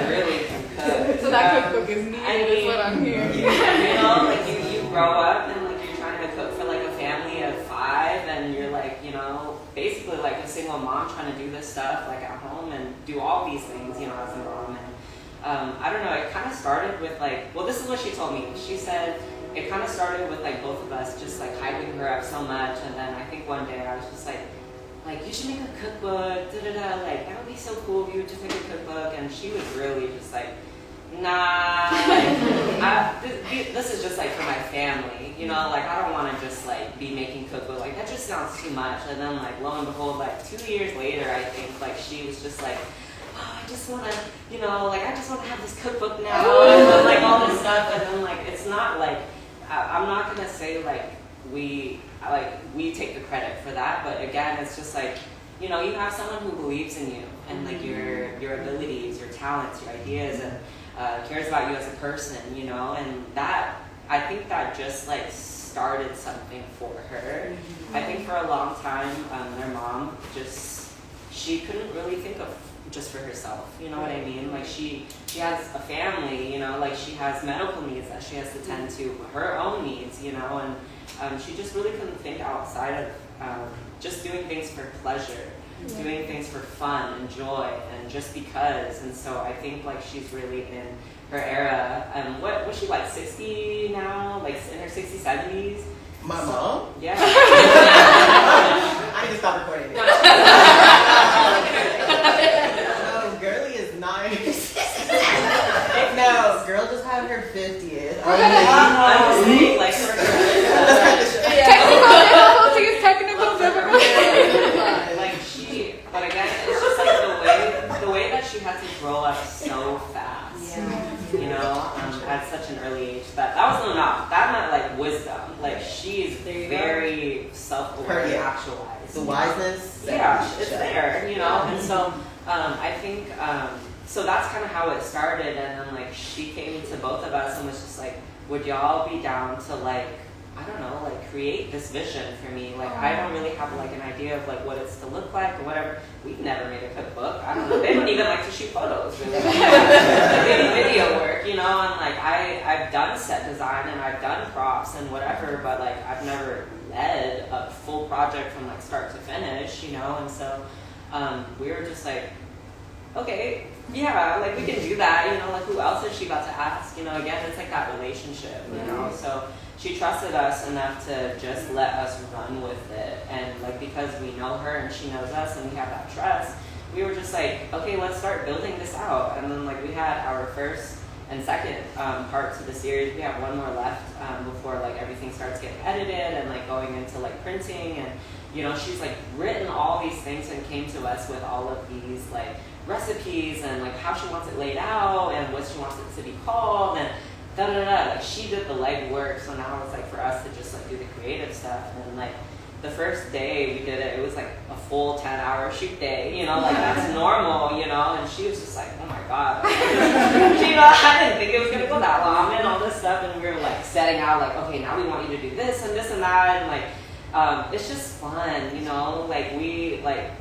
really can cook. So that cookbook is needed, is what I'm hearing. You know, like you grow up and like you're trying to cook for like a family of 5, and you're like, you know, basically like a single mom trying to do this stuff like at home and do all these things, you know, as a mom. And I don't know, it kind of started with like, well, this is what she told me. She said it kind of started with like both of us just like hyping her up so much, and then I think one day I was just like you should make a cookbook, like that would be so cool if you would just make a cookbook. And she was really just like, nah, like, this is just like for my family, you know, like I don't want to just like be making cookbook, like that just sounds too much. And then like lo and behold, like 2 years later, I think like she was just like, oh, I just want to, you know, like I just want to have this cookbook now, and like all this stuff. And then like it's not like, I'm not gonna say like we take the credit for that, but again, it's just like, you know, you have someone who believes in you and like your abilities, your talents, your ideas, and cares about you as a person, you know. And that, I think that just like started something for her. I think for a long time, their mom she couldn't really think of just for herself, you know what I mean? Like she has a family, you know, like she has medical needs that she has to tend to, her own needs, you know, and she just really couldn't think outside of just doing things for pleasure, doing things for fun and joy and just because. And so I think like she's really in her era. What was she, like 60 now, like in her 60s, 70s? My mom? Yeah. I need to stop recording. Girly is nice. No, girl just had her 50th. I'm just saying, like, for Technical difficulties. like but again, it's just like the way that she had to grow up so fast, you know, at such an early age. That meant like wisdom. Like she's very self-aware and actualized. The wiseness. Yeah, it's there, you know. And so I think so that's kind of how it started. And then like she came to both of us and was just like, would y'all be down to like, I don't know, like create this vision for me? Like I don't really have like an idea of like what it's to look like or whatever. We've never made a cookbook. I don't know. They don't even like to shoot photos, really. They do video work, you know. And like I've done set design and I've done props and whatever, but like I've never led a full project from like start to finish, you know. And so we were just like, okay, yeah, like we can do that, you know. Like who else is she about to ask? You know, again, it's like that relationship, you know. So she trusted us enough to just let us run with it. And like, because we know her and she knows us and we have that trust, we were just like, okay, let's start building this out. And then like we had our first and second parts of the series. We have one more left before like everything starts getting edited and like going into like printing. And you know, she's like written all these things and came to us with all of these like recipes and like how she wants it laid out and what she wants it to be called and da da da. Like she did the legwork, so now it's like for us to just like do the creative stuff. And like the first day we did it, it was like a full 10-hour shoot day, you know, like that's normal, you know. And she was just like, oh my god, you know, I didn't think it was gonna go that long and all this stuff. And we were like setting out like, okay, now we want you to do this and this and that, and like it's just fun, you know. Like we like,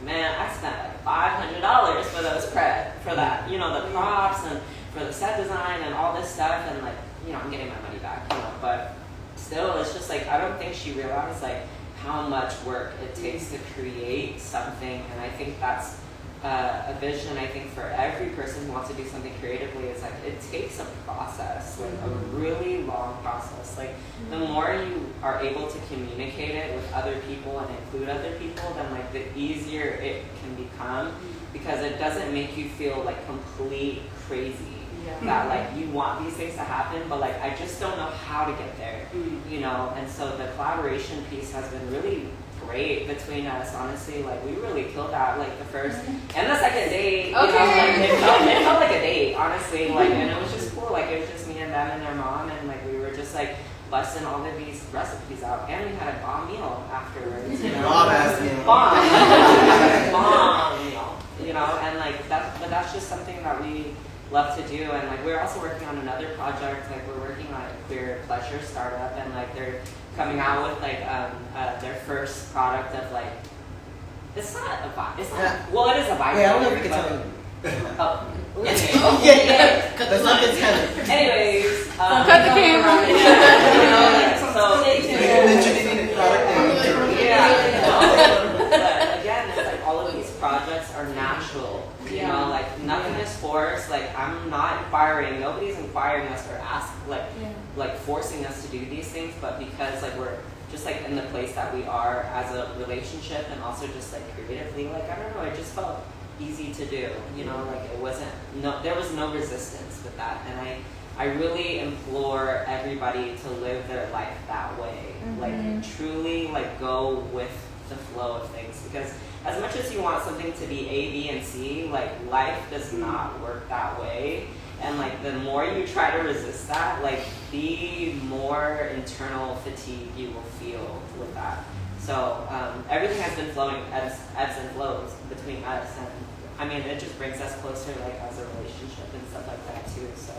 man, I spent like $500 for those for that, you know, the props and for the set design and all this stuff. And like, you know, I'm getting my money back, you know, but still, it's just like, I don't think she realized like how much work it takes to create something. And I think that's a vision, I think, for every person who wants to do something creatively. Is like, it takes a process, like a really long process. Like the more you are able to communicate it with other people and include other people, then like the easier it can become, because it doesn't make you feel like complete crazy. That like you want these things to happen, but like I just don't know how to get there, you know. And so the collaboration piece has been really great between us, honestly. Like we really killed that like the first and the second date, you know, like it felt like a date, honestly. Like, and it was just cool. Like it was just me and them and their mom, and like we were just like busting all of these recipes out, and we had a bomb meal afterwards, you know. Bomb-ass meal. Bomb meal, you know. And like that, but that's just something that we love to do. And like we're also working on another project. Like we're working on a queer pleasure startup, and like they're coming out with like their first product of like, it's not a vibe. It's not, well, it is a vibe. Wait, I don't know if we can tell you. Oh. Yeah. But something's coming. Anyways, Cut the camera. You know, like, so Mentioning product name. yeah. But again, it's like all of these projects are natural. You know, like nothing is forced. Like I'm not inquiring. Nobody's inquiring us or like forcing us to do these things. But because like we're just like in the place that we are as a relationship, and also just like creatively, like I don't know, it just felt easy to do. You know, like it wasn't there was no resistance with that. And I really implore everybody to live their life that way. Like truly like go with the flow of things, because as much as you want something to be A, B, and C, like life does not work that way. And like the more you try to resist that, like the more internal fatigue you will feel with that. So everything has been flowing, ebbs and flows between us, and I mean it just brings us closer like as a relationship and stuff like that too. So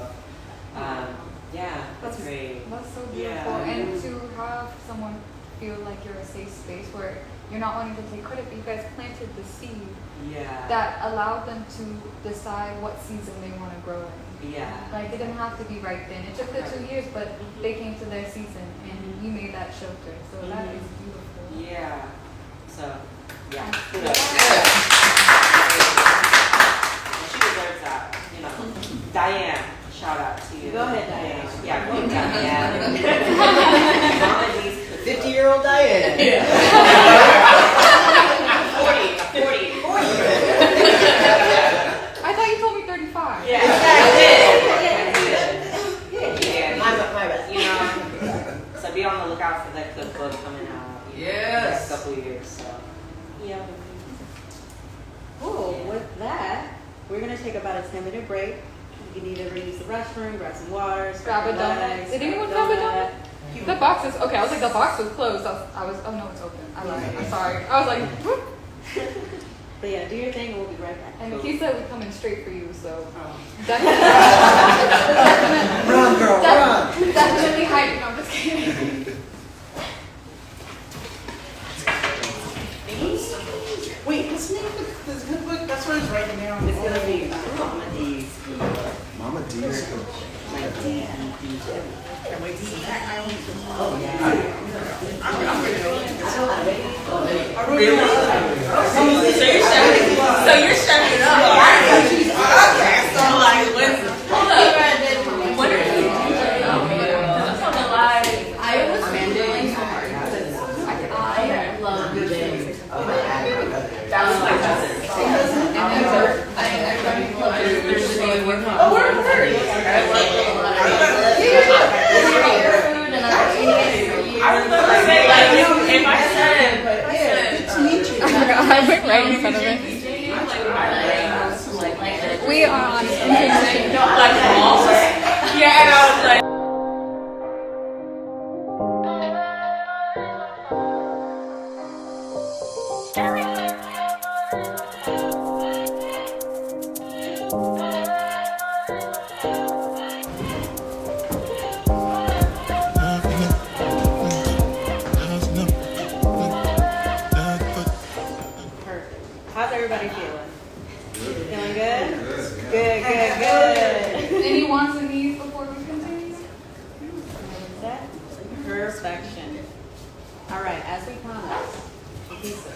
yeah, that's great. That's so beautiful. And to have someone feel like you're a safe space where you're not wanting to take credit, but you guys planted the seed that allowed them to decide what season they want to grow in. Like it didn't have to be right then. It took the 2 years, but they came to their season, and you made that shelter. So that is beautiful. Yeah. So yeah. She deserves that. You know, Diane. Shout out to you. Go ahead, Diane. Yeah, go ahead, Diane. Mama D's 50-year-old Diane. 40. I thought you told me 35. Yeah, I did. Yeah. My bad. You know, so be on the lookout for that cookbook coming out. In the next couple of years. So yeah. Cool. With that, we're gonna take about a 10-minute break. You can either use the restroom, grab some water, Grab a donut. Did anyone grab a donut? The box is okay. I was like, the box was closed. I was oh no, it's open. I lied. I'm sorry. I was like, whoop. But yeah, do your thing, and we'll be right back. And Nikeisah, we're coming straight for you. So Run, girl, run. definitely hype. No, I'm just kidding. Wait, what's the name of this good book? That's what I was writing down. It's gonna be Mama D's. Mama D's cook. Can't wait to see that. Oh, yeah. I'm ready to go. So you're shutting it up. Okay, so like, hold up. What are you doing? I'm on the live. We are on intermission. Like malls? Yeah, and I was like. Perfect. How's everybody feeling? Feeling good? Good, yeah. Good. Any wants and needs before we continue? That perfection. All right, as we promised, pizza.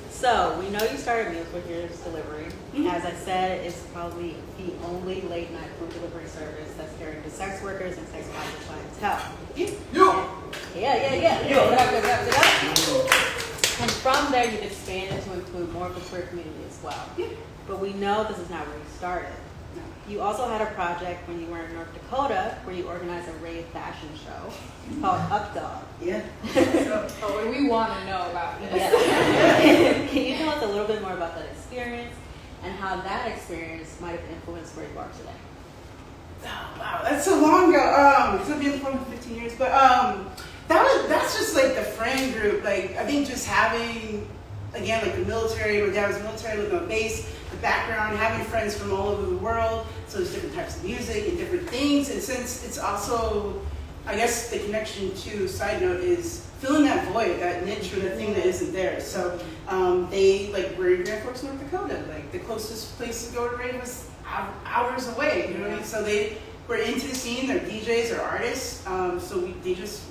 So we know you started Meals for Heroes Delivery. As I said, it's probably the only late night food delivery service that's catering to sex workers and sex positive clientele. Yeah. And from there, you've expanded to include more of the queer community as well. But we know this is not where you started. You also had a project when you were in North Dakota where you organized a rave fashion show called Updog. Yeah. Oh, we want to know about this. Yeah. Can you tell us a little bit more about that experience and how that experience might have influenced where you are today? Oh, wow, that's so long ago. It's been in the for 15 years, but that's just like the friend group. Like I think just having, again, like the military. My dad was military, lived on a base. The background, having friends from all over the world. So there's different types of music and different things. And since it's also, I guess the connection to, side note, is filling that void, that niche or that thing that isn't there. So they, like, we're in Grand Forks, North Dakota. Like the closest place to go to rave was hours away. You know what I mean? So they were into the scene. They're DJs, they're artists. So we just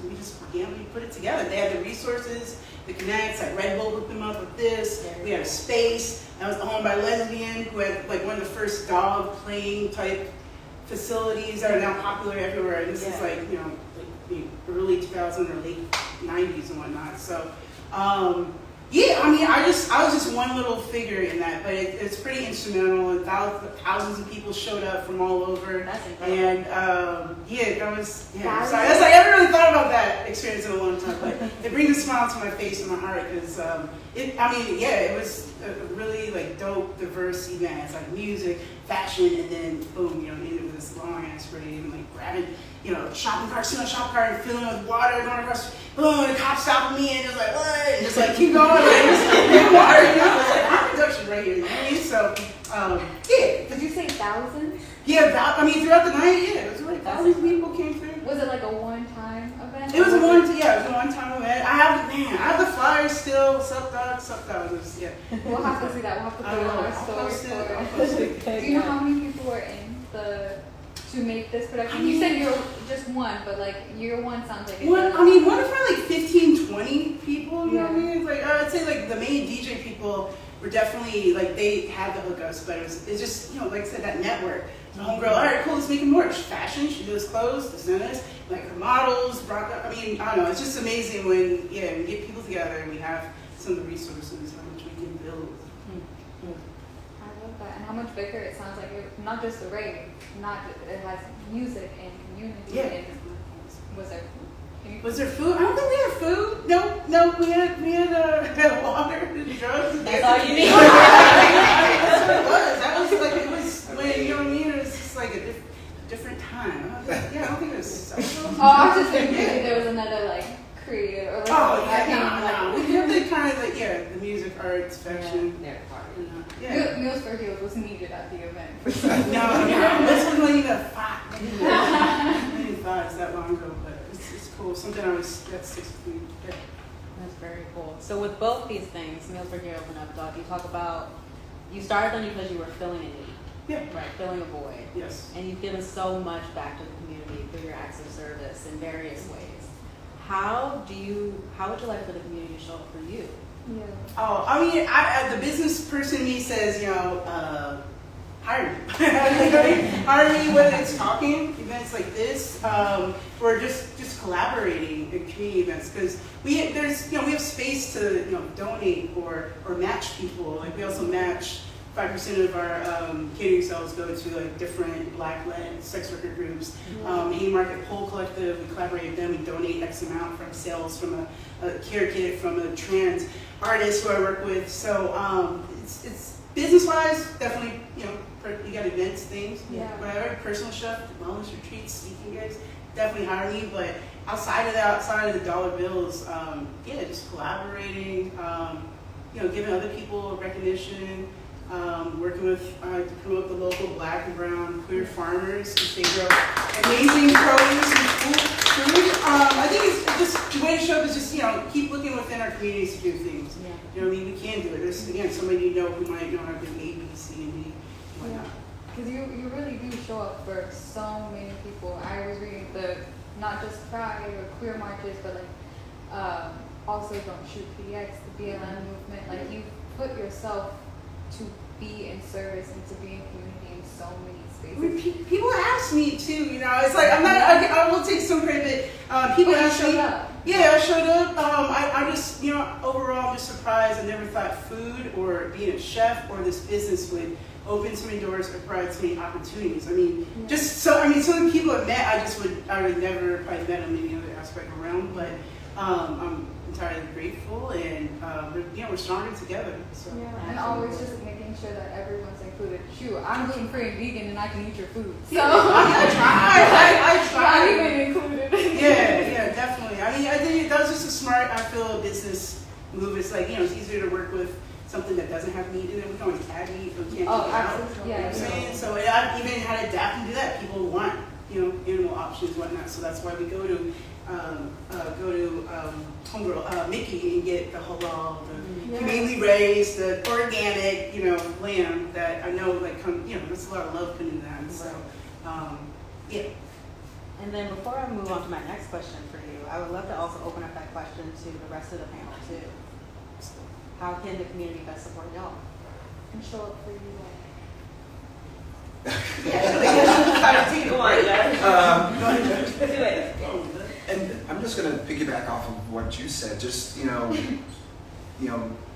organically put it together. They had the resources, the connects. Like Red Bull hooked them up with this. We had a space that was owned by a lesbian who had like one of the first dog playing type facilities that are now popular everywhere. And this is like, you know, like the early 2000s or late 90s and whatnot. So yeah, I mean, I was just one little figure in that, but it's pretty instrumental, and thousands of people showed up from all over. That's incredible. And that was, yeah. So I was like, I haven't really thought about that experience in a long time, but it brings a smile to my face and my heart because it was a really like dope, diverse event. It's like music, fashion, and then boom, you know, ended with this long ass parade and like grabbing, you know, shopping cart, sitting on a shopping cart and filling it with water, going across, boom, and the cop stopping me and just like, what? And just like keep going, like, just water, you know, it's like our production right here, you know what I mean? So, yeah. Did you say thousands? Yeah, throughout the night, yeah, it was like thousands of people came through. Was it like a one-time event? It was a one-time event. I have the flyers still. What's up, dog? Yeah. We'll have to see that. We'll have to put it on our story. Do you know how many people were in to make this production? You said you're just one, but like your one sounds like one of probably like 15, 20 people. You know what I mean? It's like I'd say like the main DJ people were definitely like they had the hookups, but it's just, you know, like I said, that network. The homegirl, all right, cool, let's make it more fashion. She does clothes, designers, like her models, brought up. I mean, I don't know. It's just amazing when we get people together and we have some of the resources how much we can build. I love that. And how much bigger it sounds like. Not just the rave, it has music and community. Yeah. And was there food? Was there food? I don't think we had food. No, we had water and drugs. That's all you need. That's what it was. That was like, it was when, you know what I mean? It was just like a different time. I don't think it was social. Oh, I was just thinking there was another like creative or like. No. We have the kind of like, the music, arts, fashion. They're party. Yeah. Meals for Heroes was needed at the event. No, this wasn't even a thought. I didn't thought it's that long ago, but it's cool. Something that sticks with me. Yeah. That's very cool. So with both these things, Meals for Heroes and Updog, you talk about, you started them because you were filling a need. Yeah. Right, filling a void. Yes. And you've given so much back to the community through your acts of service in various ways. How would you like for the community to show up for you? Yeah. Oh, I mean, the business person in me says, you know, hire me. Hire me, whether it's talking, events like this, or just collaborating in community events, because we have space to, you know, donate or match people. Like we also match 5% of our catering sales go to like different Black-led sex worker groups. Haymarket Pole Collective, we collaborate with them. We donate X amount from sales from a care kit from a trans artist who I work with. So it's business-wise, definitely, you got events, things, whatever, personal stuff, wellness retreats, speaking gigs, definitely hire me. But outside of that, outside of the dollar bills, just collaborating, giving other people recognition, working with to promote the local Black and brown queer farmers because they grow amazing produce and food. I think it's just the way to show up is just keep looking within our communities to do things. We can do it. There's again somebody who might not have been A, B, C, and D. Because you really do show up for so many people. I was reading not just Pride or queer marches, but also Don't Shoot PDX, the BLM movement. Like you put yourself to be in service and to be in community in so many spaces. People ask me too, it's like I will take some credit. People ask me. Yeah, I showed up. I just, overall, I'm just surprised. I never thought food or being a chef or this business would open so many doors or provide so many opportunities. I mean, so many people I've met, I would never probably met them in any other aspect around, but I'm entirely grateful, and we're stronger together. So. And always just making sure that everyone's included. Shoot, I'm gluten-free and vegan, and I can eat your food. So I try. I'm even included. Yeah, definitely. I think that was just a smart, business move. It's like, it's easier to work with something that doesn't have meat in it. We can always add meat, but we can't take it out. Absolutely. You know what I'm saying? So I've even had to adapt and do that. People want, animal options and whatnot. So that's why we go to Homegirl, Mickey, and get the halal, the humanely raised, the organic, lamb that I know, there's a lot of love put into that. And so, And then before I move on to my next question for you, I would love to also open up that question to the rest of the panel too. How can the community best support y'all? And show up for you. Go on, Jeff. Do it. And I'm just going to piggyback off of what you said. Just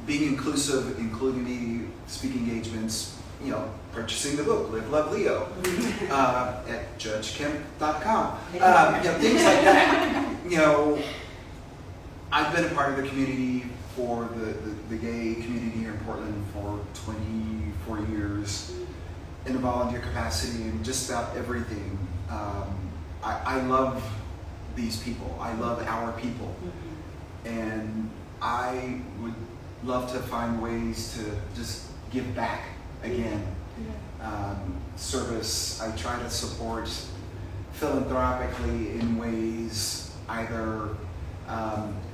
being inclusive, including the speaking engagements. Purchasing the book Live Love Leo at judgekemp.com. Things like that. I've been a part of the community for the gay community here in Portland for 24 years in a volunteer capacity and just about everything. I love these people. I love our people. And I would love to find ways to just give back again. Service, I try to support philanthropically in ways either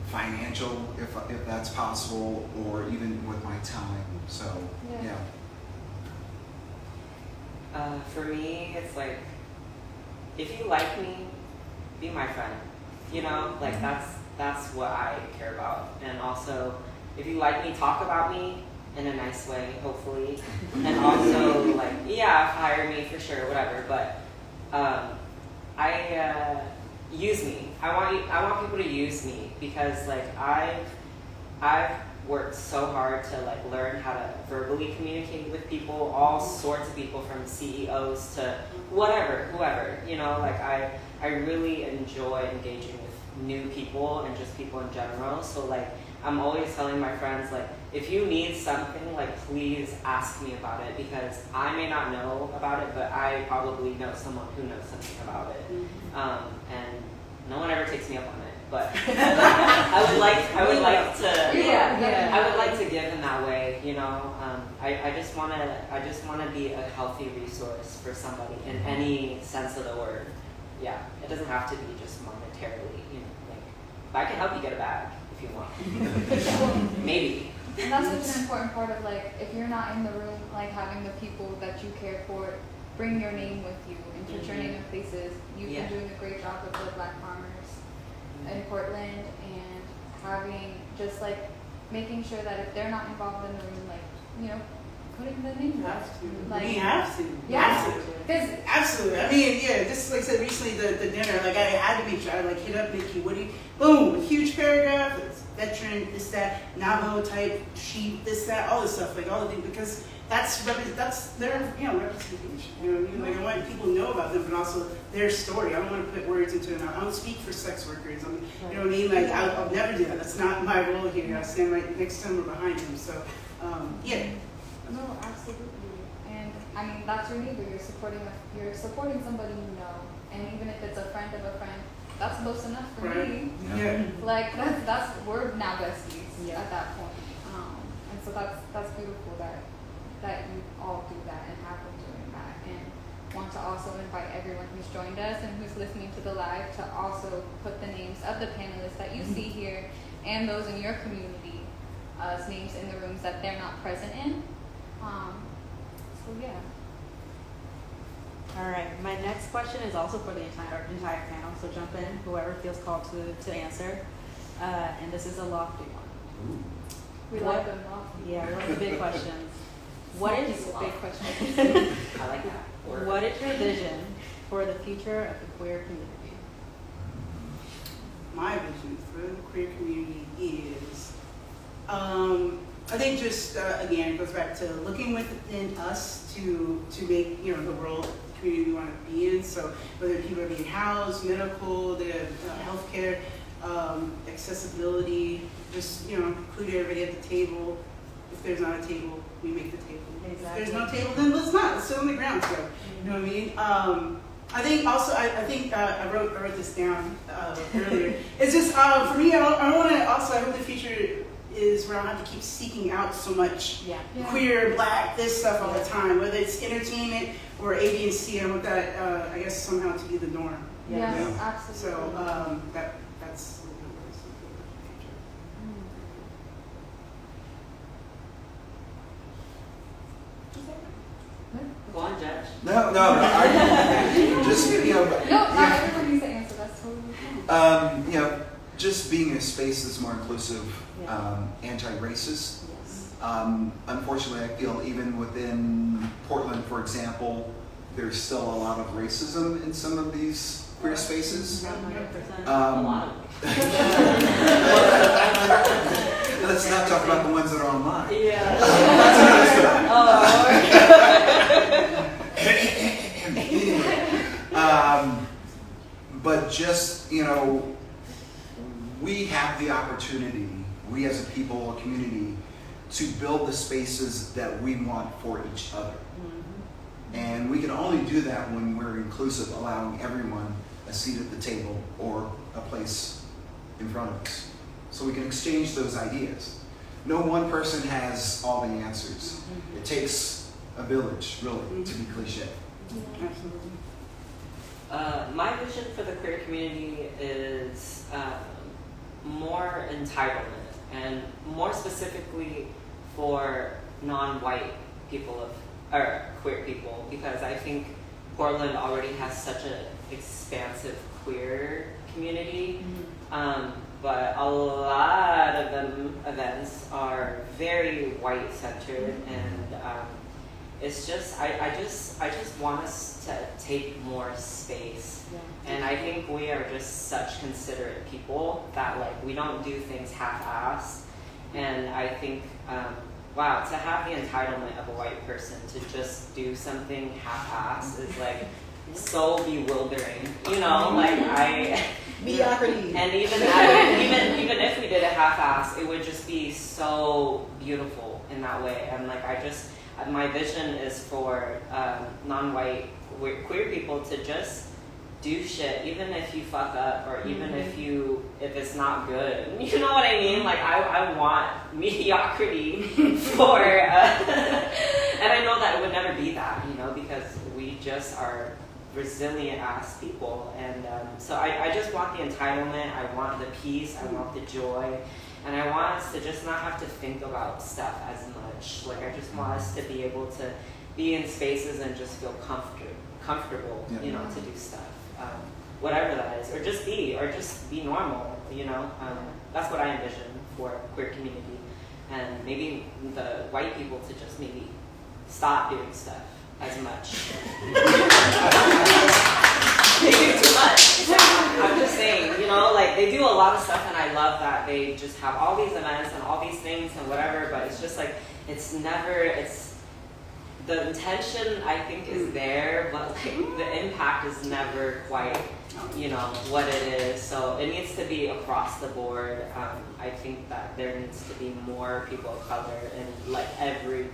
financial, if that's possible, or even with my time. So, For me, it's like, if you like me, be my friend. That's what I care about. And also, if you like me, talk about me in a nice way, hopefully. And also, hire me for sure, whatever. But use me. I want people to use me because I've worked so hard to learn how to verbally communicate with people, all sorts of people from CEOs to whoever. I really enjoy engaging with new people and just people in general. So I'm always telling my friends, if you need something, please ask me about it because I may not know about it, but I probably know someone who knows something about it. And no one ever takes me up on it, but I would like to give in that way, I just want to be a healthy resource for somebody in any sense of the word. Yeah, it doesn't have to be just monetarily, if I can help you get a bag if you want. Maybe. And that's such an important part of if you're not in the room, having the people that you care for bring your name with you and put your name in places. You've been doing a great job with the Black farmers in Portland and having just making sure that if they're not involved in the room, putting the name You up. have to. Like, We have to. yeah. Absolutely. Because Absolutely. I mean, yeah, just like I said recently, the dinner, like I had to make sure I like hit up Nikki, Woody, boom, a huge paragraph, it's veteran, this, that, Navajo type, sheep, this, that, all this stuff, like all the things, because that's their, representation. You know what I mean? Like I want people to know about them, but also their story. I don't want to put words into it. I don't speak for sex workers. I mean, you know what I mean? Like I'll never do that. That's not my role here. I stand right next to them or behind them. So, yeah. no, absolutely. And I mean, that's your neighbor. You're supporting somebody you know, and even if it's a friend of a friend, that's close enough for me. Yeah. Like we're now besties at that point. And so that's beautiful that you all do that and have been doing that, and want to also invite everyone who's joined us and who's listening to the live to also put the names of the panelists that you see here and those in your community as names in the rooms that they're not present in. So yeah. All right, my next question is also for the entire panel, so jump in, whoever feels called to answer. And this is a lofty one. We What- like them lofty. Yeah, one of the big questions. What is big question? I like that word. What is your vision for the future of the queer community? My vision for the queer community is, I think just again it goes back to looking within us to make the world the community we want to be in. So whether people are being housed, medical, the healthcare, accessibility, just include everybody at the table. If there's not a table, we make the table. Exactly. If there's no table, then let's not. Let's sit on the ground together. You know what I mean? I think also, I think I wrote this down earlier. It's just, for me, I want to also, I hope the future is where I don't have to keep seeking out so much Yeah. queer, black, this stuff all the time, whether it's entertainment or A, B, and C. I want that, I guess, somehow to be the norm. Yes, Yeah. absolutely. So that's a little bit what I see for the future. Go on, Judge. No. I just No, not everyone needs to answer. That's totally fine. just being a space that's more inclusive, Yeah. anti-racist. Yes. Unfortunately, I feel even within Portland, for example, there's still a lot of racism in some of these queer spaces. 100%. A lot of Let's not talk about the ones that are online. Yeah. But just, we have the opportunity, we as a people, a community, to build the spaces that we want for each other. And we can only do that when we're inclusive, allowing everyone a seat at the table or a place in front of us. So we can exchange those ideas. No one person has all the answers. It takes a village, really, to be cliche. Absolutely. My vision for the queer community is more entitlement, and more specifically for non-white people or queer people, because I think Portland already has such an expansive queer community, but a lot of them events are very white centered, and it's just I just want us to take more space. Yeah. And I think we are just such considerate people that we don't do things half-assed. And I think, wow, to have the entitlement of a white person to just do something half-assed is so bewildering. Mediocrity. And even if we did a half-ass, it would just be so beautiful in that way. And my vision is for non-white queer people to just do shit, even if you fuck up, or even if it's not good. You know what I mean? I want mediocrity for, and I know that it would never be that, because we just are resilient ass people, and so I just want the entitlement. I want the peace. I want the joy. And I want us to just not have to think about stuff as much. I just want us to be able to be in spaces and just feel comfortable, Yeah. to do stuff, whatever that is, or just be normal, That's what I envision for queer community, and maybe the white people to just maybe stop doing stuff as much. They do too much. I'm just saying, you know, like they do a lot of stuff, and I love that they just have all these events and all these things and whatever. But it's just like it's the intention I think is there, but like the impact is never quite, you know, what it is. So it needs to be across the board. I think that there needs to be more people of color in like every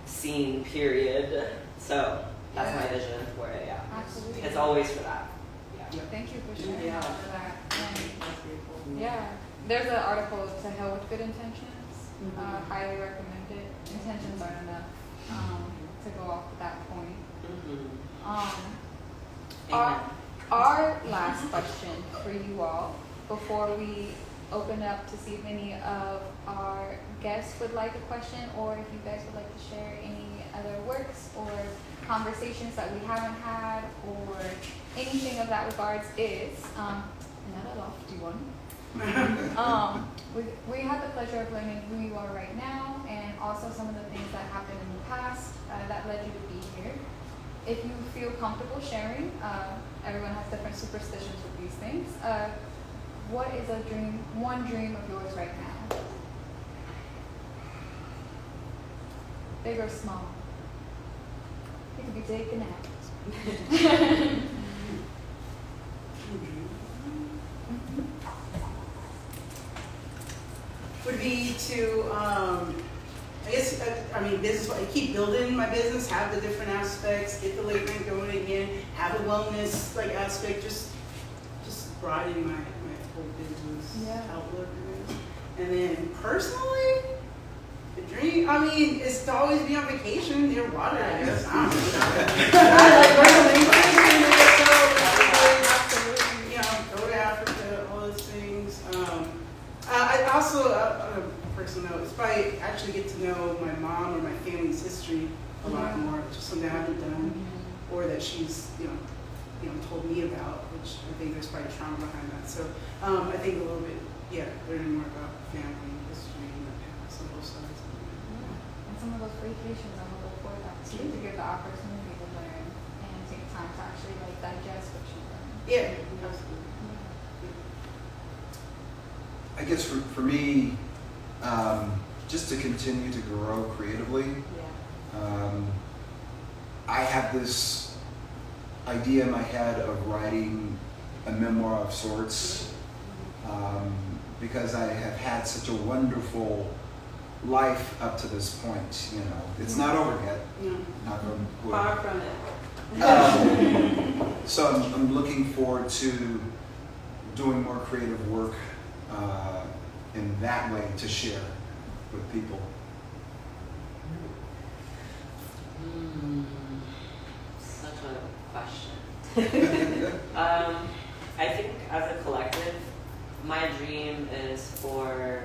scene, period. So that's my vision for it. Yeah, Absolutely. it's always for that. Yeah. Thank you for sharing Yeah. all of that. And yeah, there's an article to hell with good intentions. Highly recommend it. Intentions aren't enough to go off at that point. Amen. Our last question for you all before we open up to see if any of our guests would like a question, or if you guys would like to share any other works or conversations that we haven't had or anything of that regards is another lofty one. We had the pleasure of learning who you are right now, and also some of the things that happened in the past that led you to be here. If you feel comfortable sharing, everyone has different superstitions with these things. What is one dream of yours right now? Big or small? It could be taken out. Would be to, I guess, I mean, business, I keep building my business, have the different aspects, get the late night going again, have a wellness like aspect, just broaden my whole business outlook. And then personally, the dream, I mean, is to always be on vacation near water, I guess. I don't know. I like going, you know, go to Africa, all those things. I also, on a personal note, it's probably actually get to know my mom or my family's history a lot more, just something I haven't done, or that she's, you know, told me about, which I think there's probably trauma behind that. So I think a little bit, learning more about family history and the past on both sides. And some of those vacations, I'm gonna look for that too, to give the opportunity to learn and take time to actually like digest what you learn. Yeah, absolutely. I guess for me, just to continue to grow creatively. I have this idea in my head of writing a memoir of sorts, because I have had such a wonderful life up to this point. You know, it's not over yet. Knock on wood. Far from it. So I'm looking forward to doing more creative work in that way to share with people. Such a question. I think as a collective, my dream is for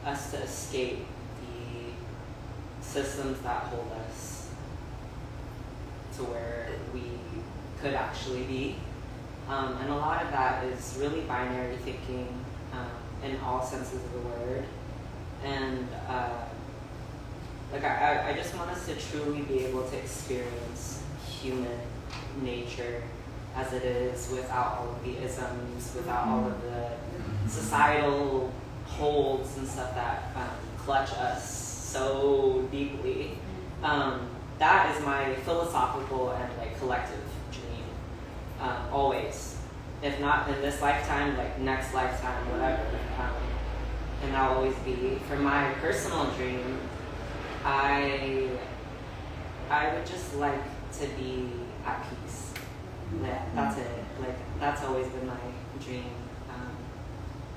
us to escape the systems that hold us to where we could actually be. And a lot of that is really binary thinking in all senses of the word. And I just want us to truly be able to experience human nature as it is, without all of the isms, without all of the societal holds and stuff that clutch us so deeply. That is my philosophical and like collective dream, always. If not in this lifetime, like next lifetime, whatever. And that'll always be. For my personal dream, I would just like to be at peace. Yeah, that's it. Like that's always been my dream.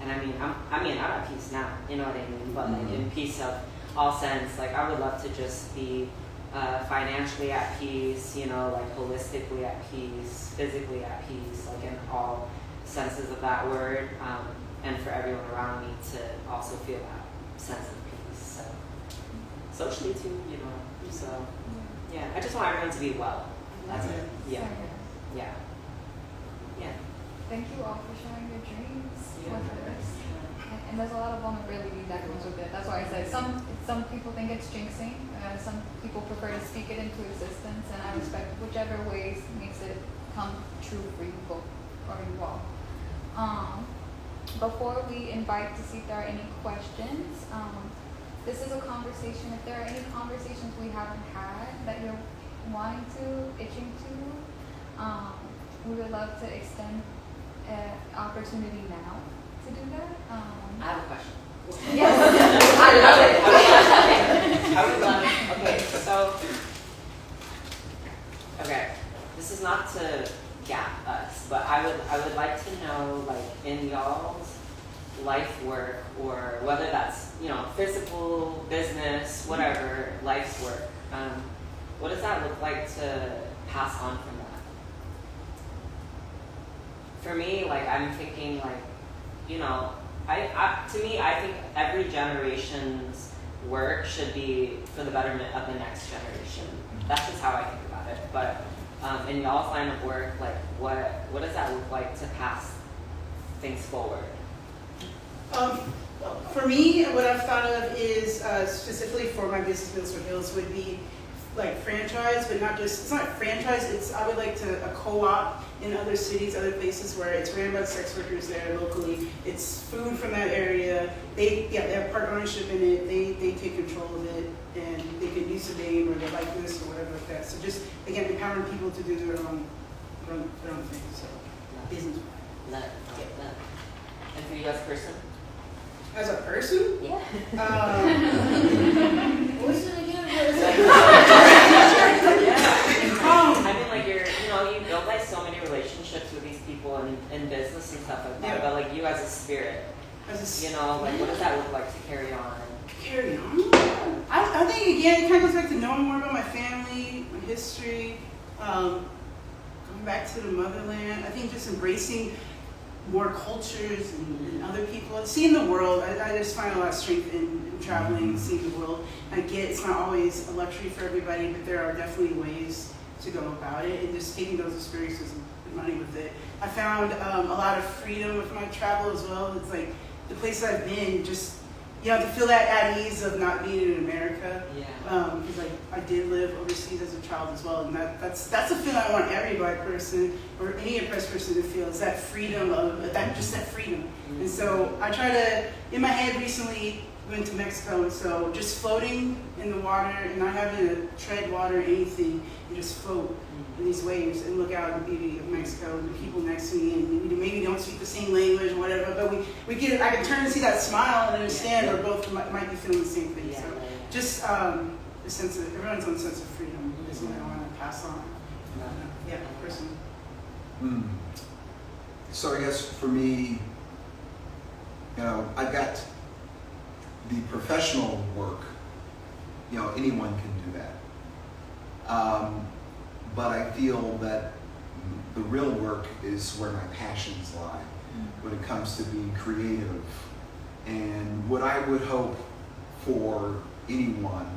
And I'm at peace now. You know what I mean? But like in peace of all sense. Like I would love to just be financially at peace. You know, like holistically at peace, physically at peace. Like in all senses of that word. And for everyone around me to also feel that sense of peace. So socially too, you know. So yeah, I just want everyone to be well. That's it. Yeah. Yeah. Yeah. Thank you all for sharing your dreams with us. and there's a lot of vulnerability that comes with it. That's why I said some people think it's jinxing. Some people prefer to speak it into existence, and I respect whichever ways makes it come true for you both or you all. Before we invite to see if there are any questions, this is a conversation. If there are any conversations we haven't had that you're wanting to, itching to, we would love to extend an opportunity now to do that. I have a question. Yes, I love it. I would love, okay, so, okay, this is not to gap us, but I would like to know, like, in y'all's life work, or whether that's, you know, physical, business, whatever, life's work, what does that look like to pass on from that? For me, like, I'm thinking, like, you know, to me, I think every generation's work should be for the betterment of the next generation. That's just how I think about it. But in y'all's line of work, like, what does that look like to pass things forward? For me, what I've thought of is specifically for my business, Bills for Hills, would be like franchise, but not just, it's not franchise, I would like to a co-op in other cities, other places where it's ran by the sex workers there locally. It's food from that area. They have part ownership in it. They take control of it, and they can use the name or their likeness or whatever like that. So just, again, empowering people to do their own thing. So business. Love. And for you as a person? As a person? Yeah. What's it again? I mean, like, you build like so many relationships with these people in business and stuff like that. Yeah. But like you as a spirit, you know, like what does that look like to carry on? Carry on? I think again, it kind of goes back to knowing more about my family, my history, going back to the motherland. I think just embracing more cultures and other people, seeing the world. I just find a lot of strength in traveling and seeing the world. I get it's not always a luxury for everybody, but there are definitely ways to go about it, and just taking those experiences and putting money with it. I found a lot of freedom with my travel as well. It's like the places I've been, just to feel that at ease of not being in America. Yeah. Because I did live overseas as a child as well, and that's a feeling I want every Black person or any oppressed person to feel, is that freedom of that freedom. Mm-hmm. And so I try to, in my head recently, went to Mexico, and so just floating in the water and not having to tread water or anything, and just float in these waves and look out at the beauty of Mexico and the people next to me, and maybe don't speak the same language or whatever, but I can turn and see that smile and understand we're both might be feeling the same thing. Yeah. So just the sense of everyone's own sense of freedom is what I want to pass on. Personally. So I guess for me, I've got the professional work, anyone can do that. But I feel that the real work is where my passions lie when it comes to being creative. And what I would hope for anyone,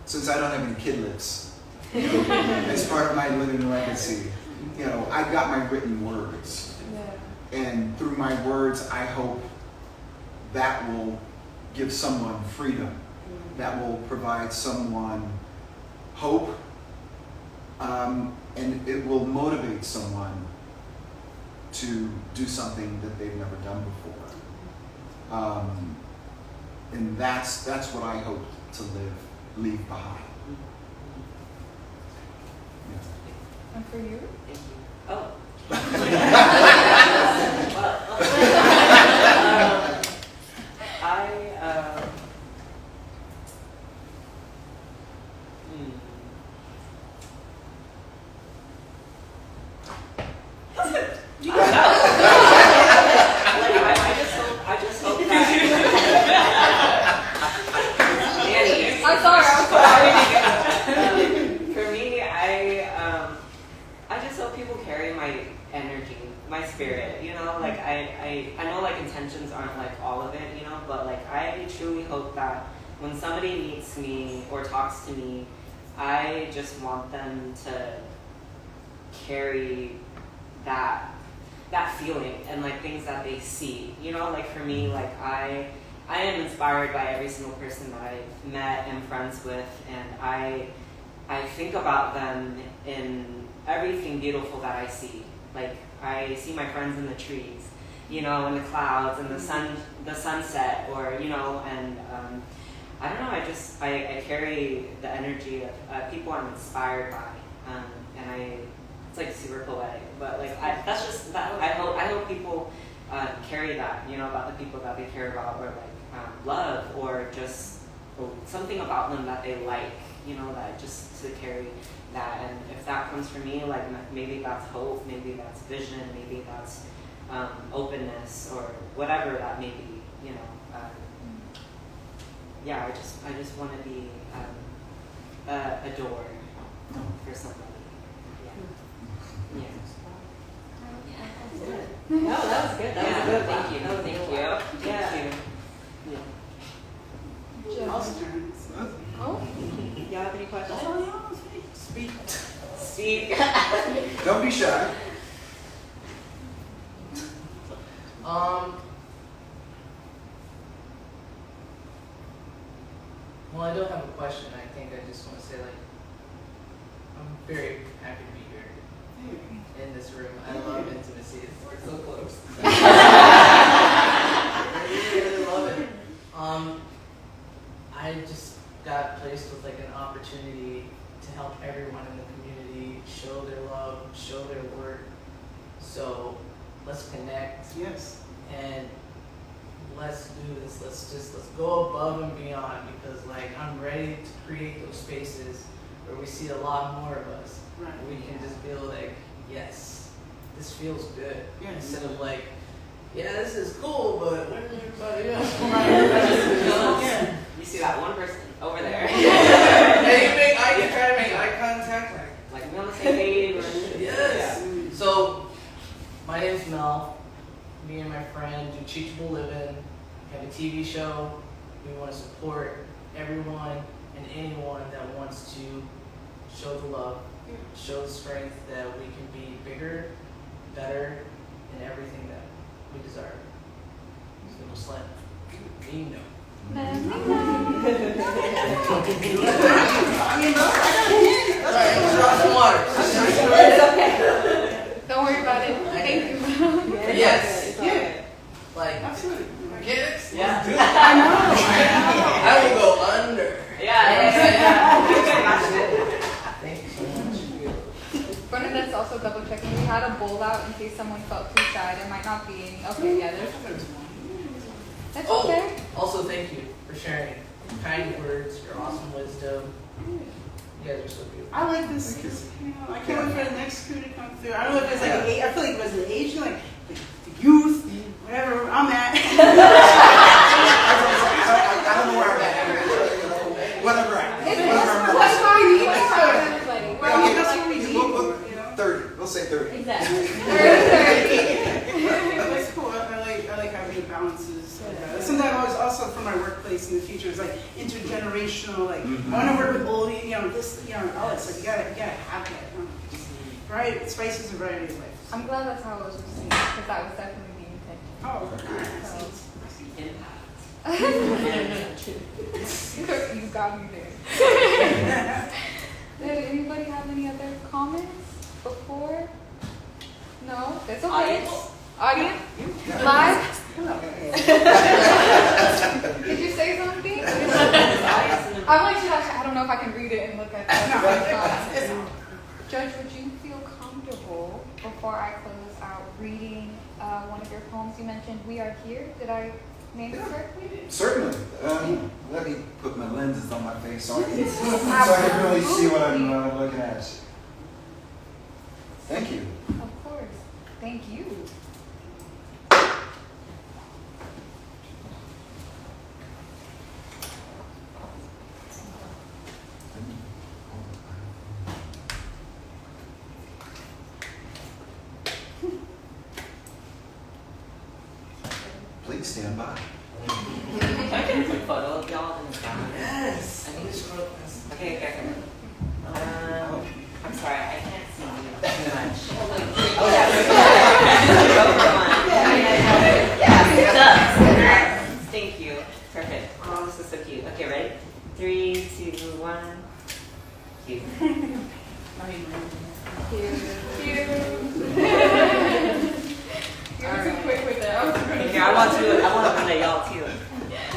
since I don't have any kidlets, as part of my living legacy, I've got my written words. Yeah. And through my words, I hope that will give someone freedom, that will provide someone hope, and it will motivate someone to do something that they've never done before. And that's what I hope to leave behind. Yeah. And for you? Thank you. Oh. I just hope that. Dani, I'm sorry. for me, I just hope people carry my energy, my spirit, like I know like intentions aren't like all of it, but like I truly hope that when somebody meets me or talks to me, I just want them to carry that that feeling and like things that they see. You know, like for me, like I am inspired by every single person that I've met and friends with, and I think about them in everything beautiful that I see. Like I see my friends in the trees, you know, in the clouds and the sunset, or you know, and I don't know. I carry the energy of people I'm inspired by, and it's like super poetic, but like that's just that. I hope people carry that, you know, about the people that they care about, or like love, or just something about them that they like, you know, that just to carry that. And if that comes from me, like maybe that's hope, maybe that's vision, maybe that's openness, or whatever that may be, you know. Yeah, I just want to be a door for somebody. Yeah. No, that was good. That was a good one. Thank you. That was Thank a you. good one. Thank you. Yeah. Awesome. Oh, Y'all have any questions? Speak. Don't be shy. Well, I don't have a question. I think I just want to say, like, I'm very happy to be here in this room. I love intimacy. We're so close. I really love it. I just got placed with like an opportunity to help everyone in the community show their love, show their work. So let's connect Yes. and let's do this. Let's go above and beyond, because like I'm ready to create those spaces where we see a lot more of us. Right. We can just feel like, yes, this feels good. Yes. Instead of like, yeah, this is cool, but where's everybody else? Yeah. You see that one person over there? And you try to make eye contact. Like we on the same page. Yes. So, my name's Mel. Me and my friend do Teachable Living. We have a TV show. We want to support everyone and anyone that wants to show the love, show the strength that we can be bigger, better, in everything that we desire. So just let me know. let me know. Sorry, I'm drawing some water. It's okay. Don't worry about it. Thank you. Yes. Yeah. Like, Absolutely. kids? Yeah. I will go under. Yeah. Thank you so much. Bernadette's also double checking. We had a bowl out in case someone felt too shy. There might not be any. Okay, yeah, there's. That's Oh, okay. also thank you for sharing your kind words, your awesome wisdom. You guys are so beautiful. I like this. Thank you. You know, I can't wait for the next crew to come through. I don't know if it's like I feel like it was an Asian, like the youth, whatever I'm at. I don't know where I'm at. Whatever. That's why we need everybody. Well, that's what we need. We'll, You know? 30. We'll say 30. Exactly. That's cool. I like having the balances. Something I've always also for my workplace in the future is like intergenerational. Like I want to work with old, you know, this, you know, all that stuff. You gotta have that. Right? Spices and variety of life. I'm glad that's how it was received, because that was definitely the intention. Oh, You got me there. Did anybody have any other comments before? No? That's okay. Audience? Live? Did you say something? I'm like, I don't know if I can read it and look at that. Judge, would you feel comfortable before I close out reading one of your poems? You mentioned "We Are Here." Did I name it correctly? Certainly. Let me put my lenses on my face so I can really see what I'm looking at. Thank you. Of course. Thank you. Please stand by. Can I get a quick photo of y'all in the background? Yes. I need to scroll this. Okay. I'm sorry, I can't see you too much. 2, 1. Cute. You're too quick with that. Okay, I want to relate y'all too. I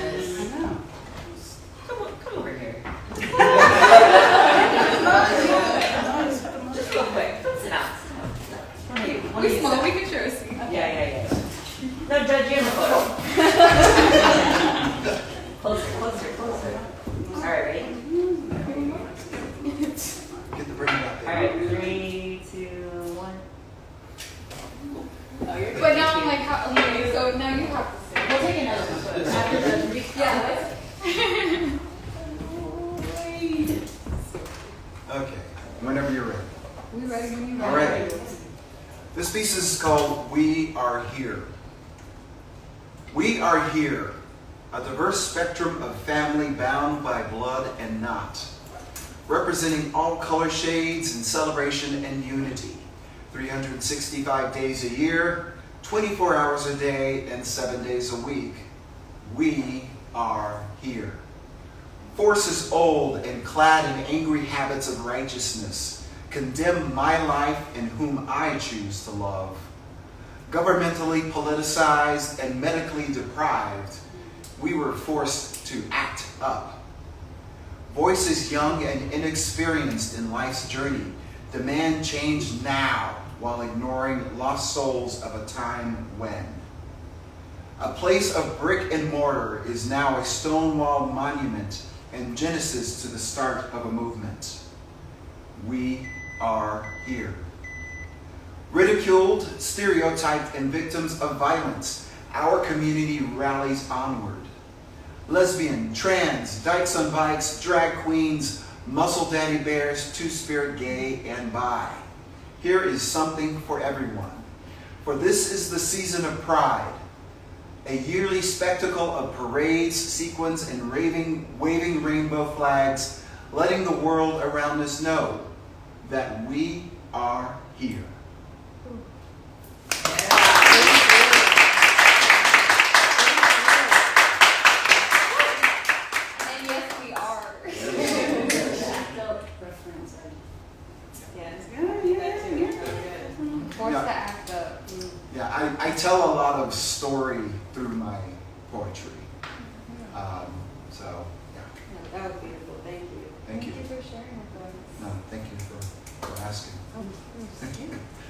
know. Come over here. Just real quick. Sit down. We small, we can share a seat. Yeah. No, Judge, you have a photo. Closer. All right, ready? Get the bring it out All there. right, 3, 2, 1. Oh, you're good. But now I'm like, how, okay, so now you have to say. We'll take another one, but after Judge, Yeah, Okay, whenever you're ready. we ready when you All right. This piece is called We Are Here. We are here, a diverse spectrum of family bound by blood and not, representing all color shades in celebration and unity, 365 days a year, 24 hours a day, and 7 days a week. We are here. Forces old and clad in angry habits of righteousness condemn my life and whom I choose to love. Governmentally politicized and medically deprived, we were forced to act up. Voices young and inexperienced in life's journey demand change now while ignoring lost souls of a time when. A place of brick and mortar is now a stone-walled monument and genesis to the start of a movement. We are here. Ridiculed, stereotyped, and victims of violence, our community rallies onward. Lesbian, trans, dykes on bikes, drag queens, muscle daddy bears, two-spirit, gay, and bi. Here is something for everyone. For this is the season of Pride, a yearly spectacle of parades, sequins, and waving rainbow flags, letting the world around us know that we are here. And yes, we are. Forced to act up. Yeah, I tell a lot of story through my poetry. So, yeah. That was beautiful. Thank you. Thank you. for sharing with us. No, thank you for asking.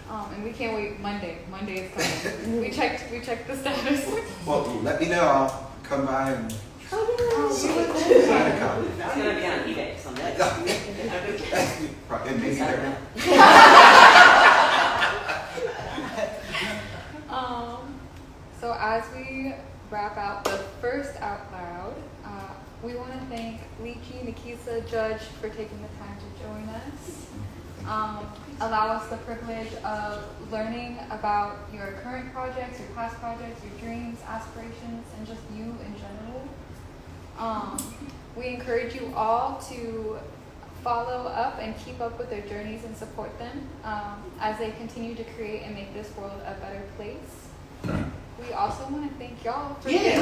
And we can't wait Monday. Monday is coming. we checked the status. Well, let me know. I'll come by and sign a copy. It's going to be on eBay someday. And maybe there. So as we wrap out the first Out Loud, we want to thank Lichi, Nikeisah, Judge for taking the time to join us. Allow us the privilege of learning about your current projects, your past projects, your dreams, aspirations, and just you in general. We encourage you all to follow up and keep up with their journeys and support them as they continue to create and make this world a better place. We also want to thank y'all for being here.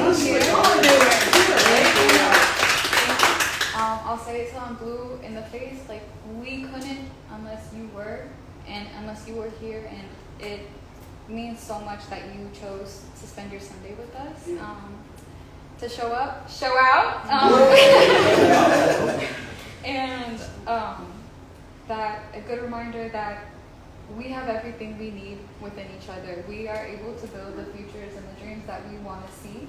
I'll say it till I'm blue in the face. Like, we couldn't unless you were, and unless you were here, and it means so much that you chose to spend your Sunday with us. To show out, and that a good reminder that we have everything we need within each other. We are able to build the futures and the dreams that we want to see.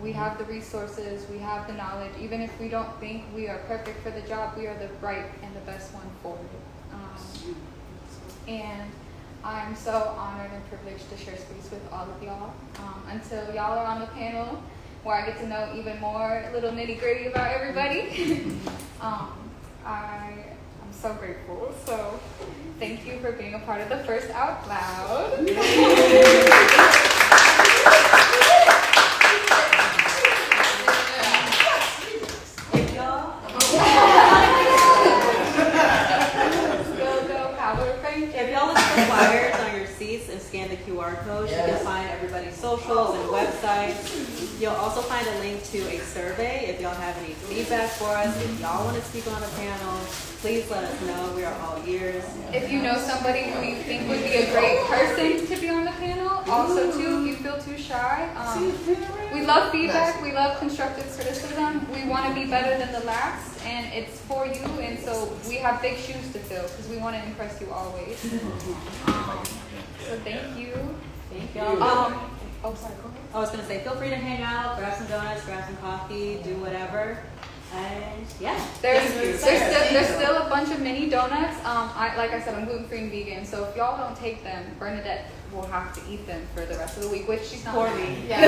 We have the resources, we have the knowledge. Even if we don't think we are perfect for the job, we are the right and the best one for it. And I'm so honored and privileged to share space with all of y'all. Until y'all are on the panel, where I get to know even more little nitty gritty about everybody. I'm so grateful. So thank you for being a part of the first Out Loud. If y'all look for flyers on your seats, scan the QR code. You Yes. can find everybody's socials and websites. You'll also find a link to a survey if y'all have any feedback for us. If y'all want to speak on a panel, please let us know. We are all ears. If you know somebody who you think would be a great person to be on the panel, also too, if you feel too shy, we love feedback. We love constructive criticism. We want to be better than the last, and it's for you. And so we have big shoes to fill because we want to impress you always. So thank you. Thank y'all. Oh, sorry. Go ahead. I was gonna say, feel free to hang out, grab some donuts, grab some coffee, do whatever. And yeah, There's still a bunch of mini donuts. Like I said, I'm gluten-free and vegan, so if y'all don't take them, Bernadette will have to eat them for the rest of the week, which she's not. Poor me. Yeah.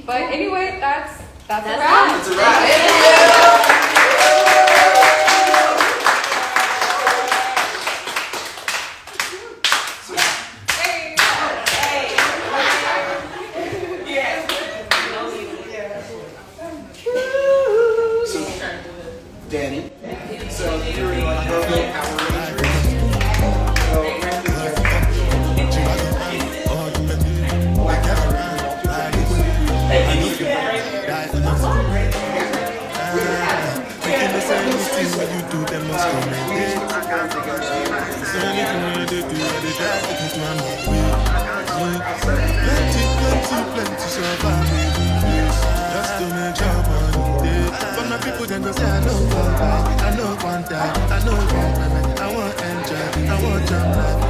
But anyway, that's a wrap. That's a wrap. So, Dani, so you're like Virgo Power Rangers. So, Black Power People then go say I know one die, I know one die, I know one, I want enjoy, I want jump life.